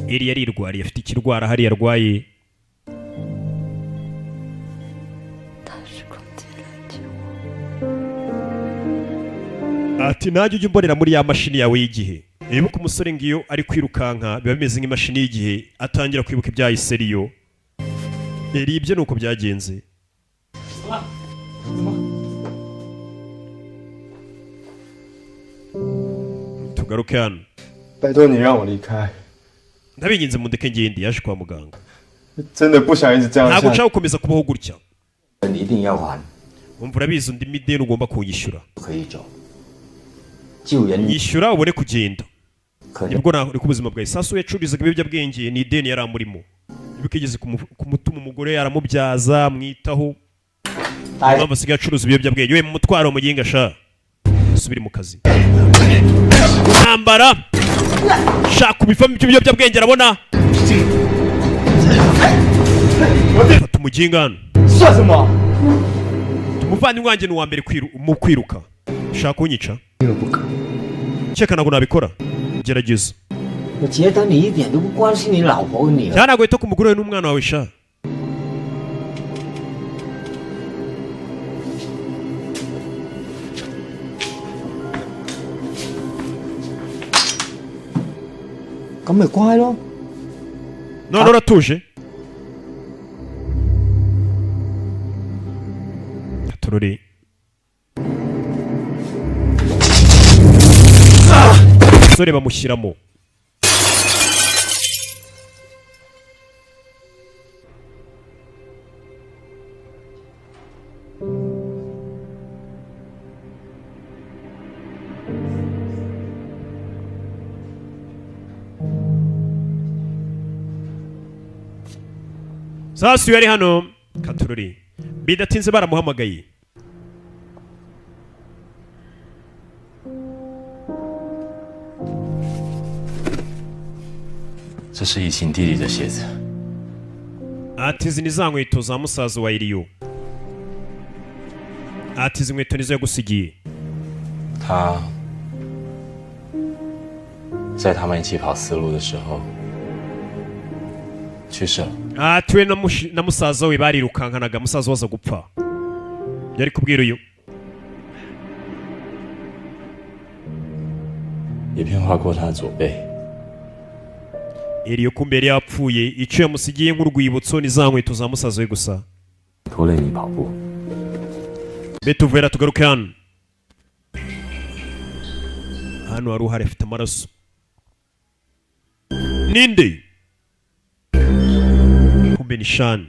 Eliyo yarirwariye afite ikirwara hariya arwaye. 大时光机来救我。 Ati najye ujye umbonera muri ya mashini yawe y'igihe. Ibuka umusore ngiyo ari kwirukanka biba bimeze nk'imashini y'igihe atangira kwibuka ibyahise Eliyo. Eliyo ibyo nuko byagenze. Tugaruke hano. 拜托你让我离开， Ndabinginze mundeke ngende yaje kwa muganga. 真的不想一直这样 Ntabwo 下去。 nshaka gukomeza kubaho gutya. 你一定要还， Umva urabizi undi mideni ugomba kunyishyura. 不可以走。救人 Yishyura ubone kugenda. 可能 Nibwo nari ku buzima bwawe. Sasu yacururizaga ibiyobyabwenge ni ideni yari amurimo. Ibuka igeze kumutuma umugore yaramubyaza amwitaho. Impamvu asigaye acuruza ibiyobyabwenge. We mu mutwaro muginga sha. Subiri mu kazi. Ntambara. Shaka ubivamo ibiyobyabwenge arabona. Fata umuginga hano. 算什么？ Umuvandimwe wanjye ni uwa mbere mu kwiruka. Shaka kunyica. Cyeka ntabwo nabikora. Gerageza. 我觉得你一点都不关心你老婆跟女儿。 cyane ntabwo wita ku mugore we n'umwana wawe sha. 咁咪乖咯。 None uratuje. Tururi. Sore bamushyiramo. Sasu yari hano Katururi. Bidatinze baramuhamagaye. 这是以前弟弟的鞋子。 Ati izi ni za nkweto za musaza wa Eliyo. Ati izi nkweto nizo yagusigiye. 他在他们一起跑丝路的时候，去世了。 ati we na musaza we barirukankanaga musaza waza gupfa yari kubwira uyu 一片划过他的左背。 Eliyo kumbe yari yapfuye icyo yamusigiye nk'urwibutso ni za nkweto za musaza we gusa 拖累你跑步。 betuvera tugaruke hano hano hari uhari afite amaraso ninde kumbe ni Shani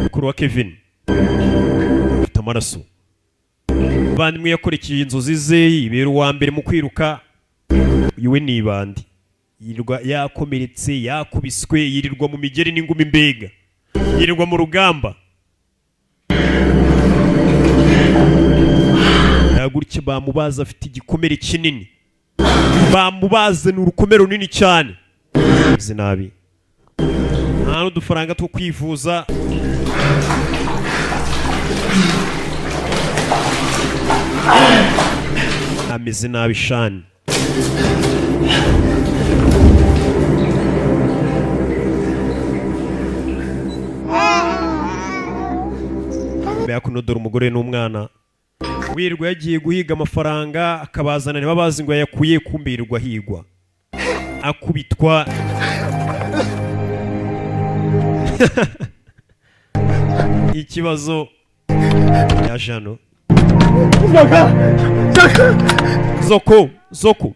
mukuru wa Kevin afite amaraso bandimwe yakorekeye inzozi ze ibera uwa mbere mu kwiruka iwe ni ibandi yirirwa yakomeretse yakubiswe yirirwa mu migeri n'ingumi mbega yirirwa mu rugamba yagurike bamubaza afite igikomere kinini bamubaze ni urukomero runini cyane izi nabi nta n'udufaranga two kwivuza ameze nabi Shani mbega kunodora umugore n'umwana wirirwa yagiye guhiga amafaranga akabazana niba bazi ngo yakuye kumbirirwa higwa akubitwa ikibazo ya Jano Zoko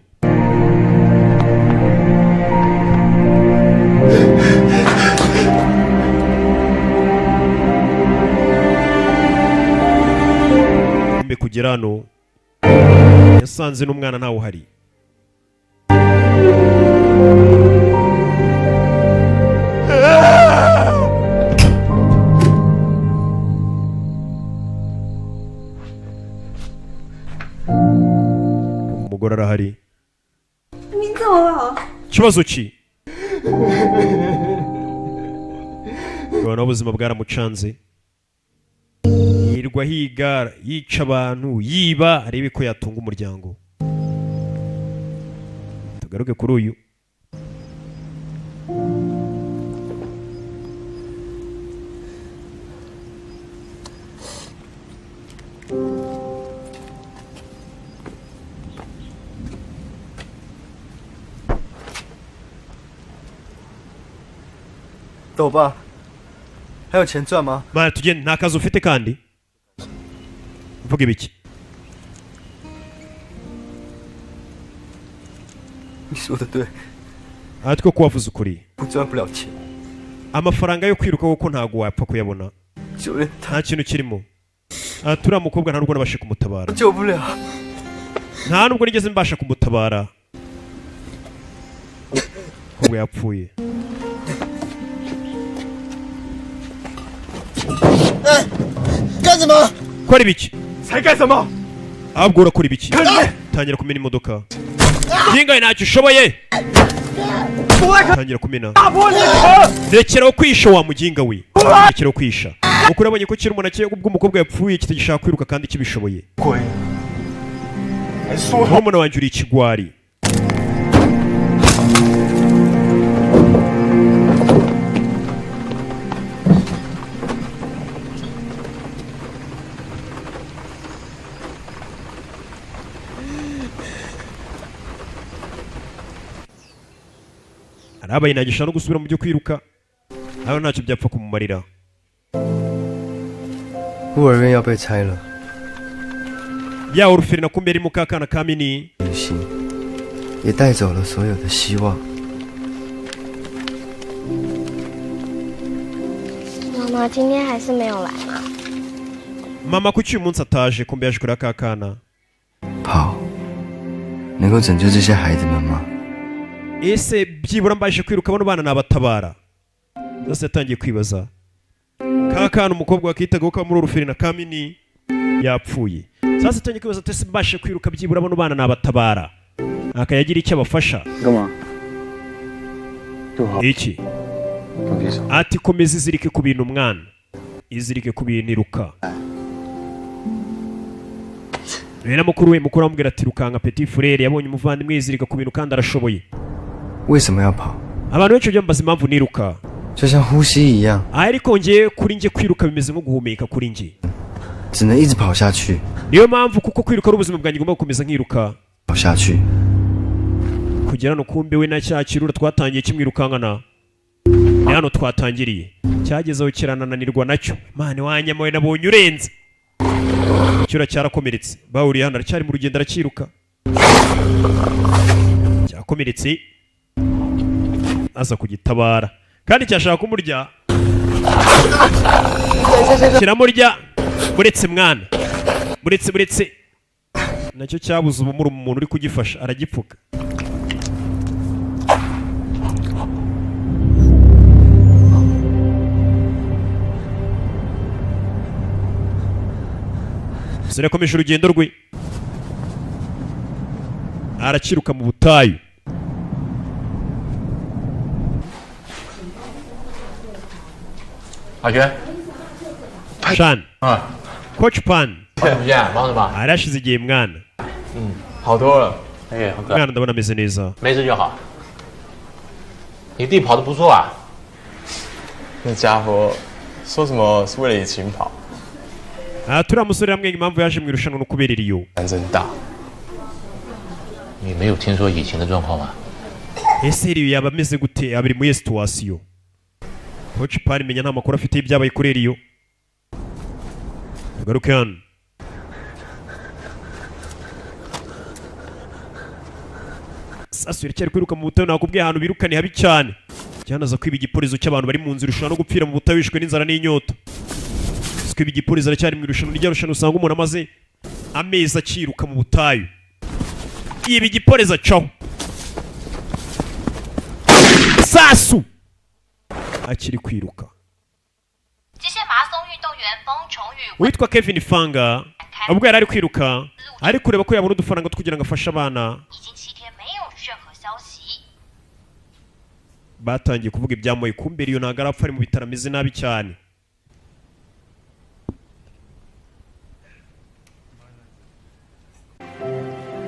mbe kugera hano yasanze n'umwana ntawe uhari umugore arahari ikibazo ki ubona ubuzima bwaramucanze yirirwa higa yica abantu yiba arebe ko yatunga umuryango tugaruke kuri uyu豆爸，还有钱赚吗？ Mwana tugende nta kazi ufite kandi mvuga ibiki 你说的对， atwo ko wavuze ukuri 我赚不了钱， amafaranga yo kwiruka kuko ntago wapfa kuyabona 就连他 nta kintu kirimo turiya mukobwa nta nubwo nabashe kumutabara 救不了。 nta nubwo nigeze mbasha kumutabara ubwo yapfuye 哎，干什么？ kora ibiki 才干什么？ ahubwo urakora ibiki tangira kumena imodoka yingaye ntacyo ushoboye tangira kumena rekeraho kwisha wa muginga we rekeraho kwisha uko urabonye ko kiri umuntu akeye ubwo umukobwa yapfuye kitagishaka kwiruka kandi kibishoboye murumuna wanjye uri ikigwari arabaye nagisha no gusubira mu byo kwiruka nawe ntacyo byapfa kumumarira 孤儿院要被拆了， ya uruferi nakumbe ari mukakana ka mini 旅行也带走了所有的希望。 妈妈今天还是没有来吗？ mama kuki uyu munsi ataje kumbe yaje kureba ka kana 跑，能够拯救这些孩子们吗？ ese byibura mbashe kwiruka bano bana nabatabara zose yatangiye kwibaza ka kana umukobwa wakitagaho ka muri uruferi na kamini yapfuye sasa yatangiye kwibaza ati ese mbashe kwiruka byibura bano bana nabatabara akayagira icyo abafasha iki ati komeza izirike ku bintu mwana izirike ku bintu iruka rero mukuru we mukuru amubwira ati rukanga petit frere yabonye umuvandimwe yizirika ku bintu kandi arashoboye 为什么要跑？ abantu benshi byambaza impamvu niruka 就像呼吸一样。 ariko ngiye kuri nge kwiruka bimeze nko guhumeka kuri nge. 只能一直跑下去。 niyo mpamvu kuko kwiruka ari ubuzima bwanjye ngomba gukomeza nkiruka. 跑下去。 kugera no kumbe we na cya kirura twatangiye kimwirukankana. ni hano twatangiriye. cyagezeho kiranananirwa nacyo. Mane wanyamawe nabonye urenze. Kirura cyarakomeretse. Bahuriye hano aracyari mu rugendo arakiruka. Cyakomeretse. Aza kugitabara. Kandi cyashaka kumurya. Kiramurya. Buretse mwana. Buretse. Nacyo cyabuze ubumuru umuntu uri kugifasha aragipfuka. Sore yakomeje urugendo rwe. Arakiruka mu butayu. Shan. Coach Pan. 看不见，忙什么？ arashize igihe mwana. 好多了。哎，很可爱。 mwana ndabona ameze neza. 没事就好。你弟跑得不错啊。那家伙说什么是为了你勤跑？ turiya musore yambwiye impamvu yaje mu irushanwa no kubera iriyo. 胆真大。你没有听说以前的状况吗？ ese iriyo yaba ameze gute abiri muri situation? Coach Pan menya nta makuru afite y'ibyabaye kuri iriyo. Garuke hano. Sasu yari kwiruka mu butayu nakubwiye ahantu birukani habi cyane. Cyanaza kwiba igiporizo cy'abantu bari mu nzira irushanwa no gupfira mu butayu bishwe n'inzara n'inyota. Kwiba igiporizo aracyari mu irushanwa rya rushanwa usanga umuntu amaze amezi akiruka mu butayu. Ibi igiporizo caho. Sasu akiri kwiruka. Witwa Kevin Fanga ubwo yari ari kwiruka ari kureba ko yabona udufaranga kugira ngo afashe abana. Batangiye kuvuga ibyamoye kumbe iyo ntago arapfa ari mu bitaro ameze nabi cyane.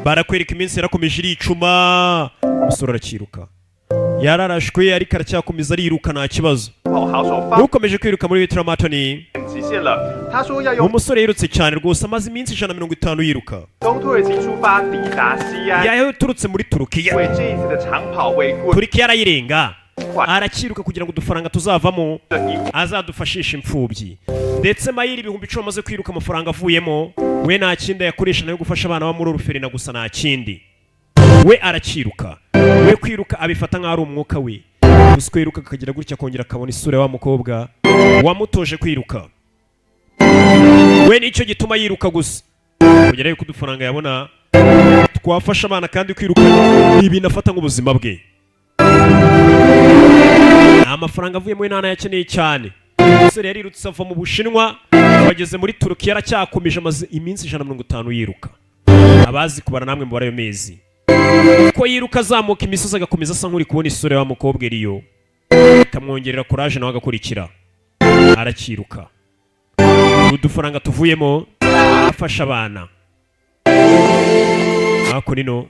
Barakwereka iminsi yarakomeje iricuma. Umusore arakiruka. Yararashwe ariko aracyakomeza ariruka nta kibazo. Ukomeje kwiruka muri ultramatoni. Umusore yirutse cyane rwose amaze iminsi 150 yiruka. Yaturutse muri Turukiya. Turukiya arayirenga. Arakiruka kugira ngo udufaranga tuzavamo azadufashisha imfubyi. Ndetse mayiri ibihumbi 10 amaze kwiruka amafaranga avuyemo we nta kindi yakoresha nayo gufasha abana ba muri Ruferina gusa nta kindi. We arakiruka. We kwiruka abifata nk'ari umwuka we. Gusa kwiruka akagira gutya kongera akabona isura wa mukobwa wamutoje kwiruka. We nicyo gituma yiruka gusa. Kugira yuko udufaranga yabona twafasha abana kandi kwiruka ibintu afata nk'ubuzima bwe. Amafaranga avuye mu ntara yakeneye cyane. Umusore yarirutse ava mu Bushinwa bageze muri Turukiya aracyakomeje amaze iminsi 150 yiruka. Abazi kubara namwe mu barayo mezi. Ko yiruka azamuka imisozi agakomeza asa nk'uri kubona isura wa mukobwa iriyo. Kamwongerera courage nawe agakurikira. Arakiruka. Udufaranga tuvuyemo afasha abana. Ako nino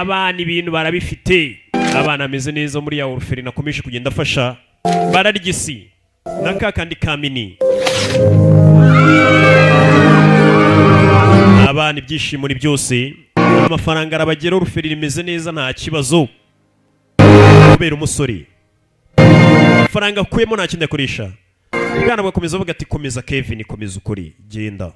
abana ibintu barabifite. Abana ameze neza muri ya Orphelin akomeje kugenda afasha. Bararigisi nakakandi kamini. Abana ibyishimo ni byose. Amafaranga arabagera Orphelin imeze neza nta kibazo. Kubera umusore. Amafaranga akuyemo nta kindi akoresha. Bwana bwakomeza avuga ati komeza Kevin komeza ukuri genda.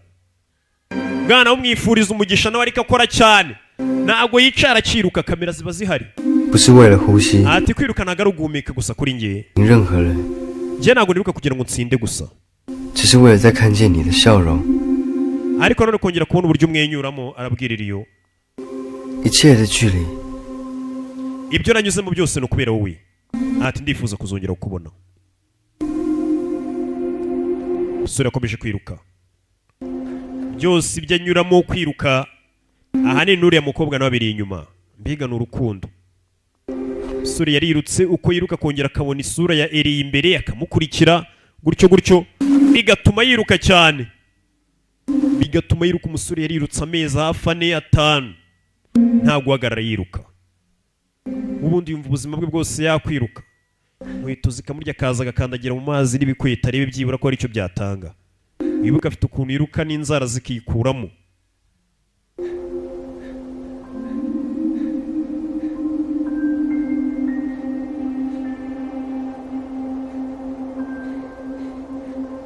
Bwana umwifuriza umugisha nawe ariko akora cyane. Ntago yicara akiruka kamera ziba zihari. 不是为了呼吸。 Ati kwiruka ntago ari ugumika gusa kuri nge. 你任何人。 Je ntago niruka kugira ngo nsinde gusa. 只是为了再看见你的笑容。 Ariko none kongera kubona uburyo umwenyuramo arabwirira iyo. 一切的距离。 Ibyo nanyuzemo byose no kubera wowe. Ati ndifuza kuzongera kukubona. Sura akomeje kwiruka. Byose ibyo anyuramo kwiruka. Ahanini nuriya mukobwa nawe abiri inyuma. Mbiga n'urukundo. Sura yarirutse uko yiruka kongera akabona isura ya Eri imbere akamukurikira gutyo bigatuma yiruka cyane. Bigatuma yiruka umusore yarirutse amezi hafi 4-5 nta guhagarara yiruka. Ubundi yumva ubuzima bwe bwose yakwiruka. inkweto zikamurya akaza agakandagira mu mazi n'ibikweta arebe byibura ko ari cyo byatanga. Wibuka afite ukuntu yiruka n'inzara zikikuramo.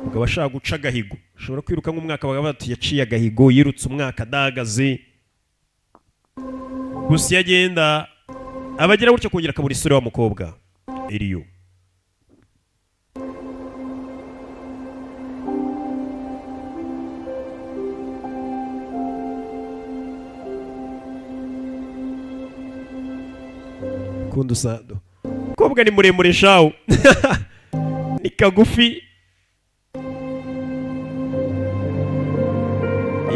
Ubwo abashaka guca agahigo ushobora kwiruka nk'umwaka bagavuga bati yaciye agahigo yirutse umwaka adahagaze. Gusa iyo agenda abagera gutyo kongera akabura isura wa mukobwa Eliyo. Kundusado mukobwa ni muremure shawo ni kagufi.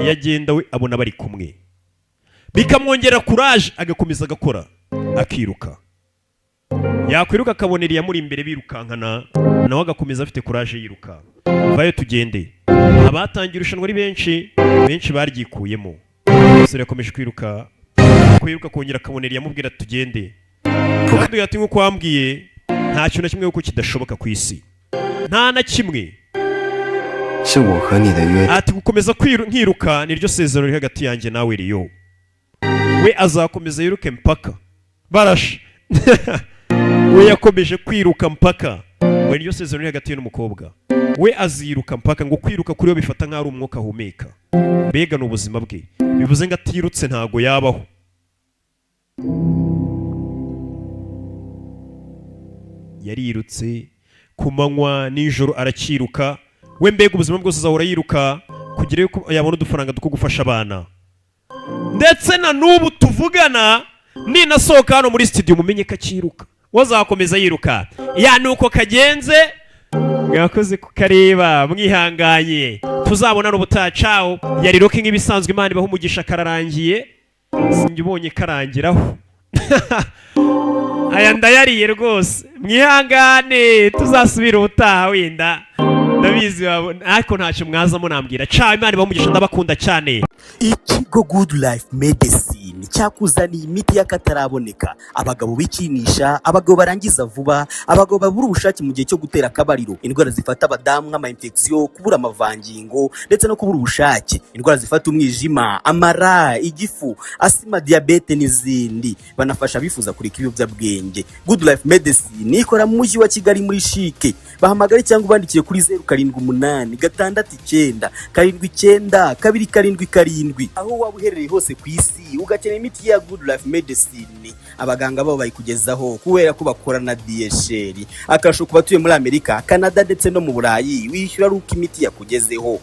Iyo agenda we abona bari kumwe bikamwongera courage agakomeza agakora akiruka. Yakwiruka akabona Eliya muri imbere birukankana nawe agakomeza afite courage yiruka. Vayo tugende. Abatangira irushanwa ari benshi baryikuyemo. Umusore yakomeje kwiruka kongera akabona Eliya amubwira tugende. Kandi yati nko kwambwiye nta kintu na kimwe uko kidashoboka ku isi. Nta na kimwe. Ati gukomeza nkiruka niryo sezerano riri hagati yanjye nawe Eliyo. We azakomeza yiruke mpaka barasha. We yakomeje kwiruka mpaka. We niryo sezerano riri hagati n'umukobwa. We aziruka mpaka ngo kwiruka kuri yo bifata nk'ari umwuka ahumeka. Mbega n'ubuzima bwe. Bivuze ngo atirutse ntago yabaho. Yarirutse ku manywa nijoro arakiruka. We mbega ubuzima bwose azahora yiruka kugira yuko yabona udufaranga two gufasha abana. Ndetse na n'ubu tuvugana ninasohoka hano muri studio mumenye ko akiruka. Wazakomeza yiruka. Ya nuko kagenze mwakoze kukareba mwihanganye. Tuzabona n'ubutacaho yari rocking ibisanzwe Imana ibaho umugisha kararangiye. Sinjye ubonye karangiraho. Aya ndayariye rwose. Mwihangane tuzasubira ubutaha wenda. Ndabizi ariko ntacyo mwazamo nambwira. Ciao Imana ibaho umugisha ndabakunda cyane. Ikigo Good Life Medicine cyakuzaniye imiti y'akataraboneka. Abagabo bikinisha, abagabo barangiza vuba, abagabo babura ubushake mu gihe cyo gutera akabariro, indwara zifata abadamu nk'ama infection, kubura amavangingo ndetse no kubura ubushake, indwara zifata umwijima, amara, igifu, asima, diabete n'izindi. Banafasha bifuza kureka ibiyobyabwenge. Good Life Medicine ikora mu mujyi wa Kigali muri Shike. Bahamagare cyangwa ubandikiye kuri 078 69 79 277. Aho waba uherereye hose ku isi ugakenera imiti ya Good Life Medicine, abaganga babo bayikugezaho kubera ko bakora na DHL. Akasho kubatuye muri Amerika, Canada ndetse no mu Burayi wishyura ruko imiti yakugezeho.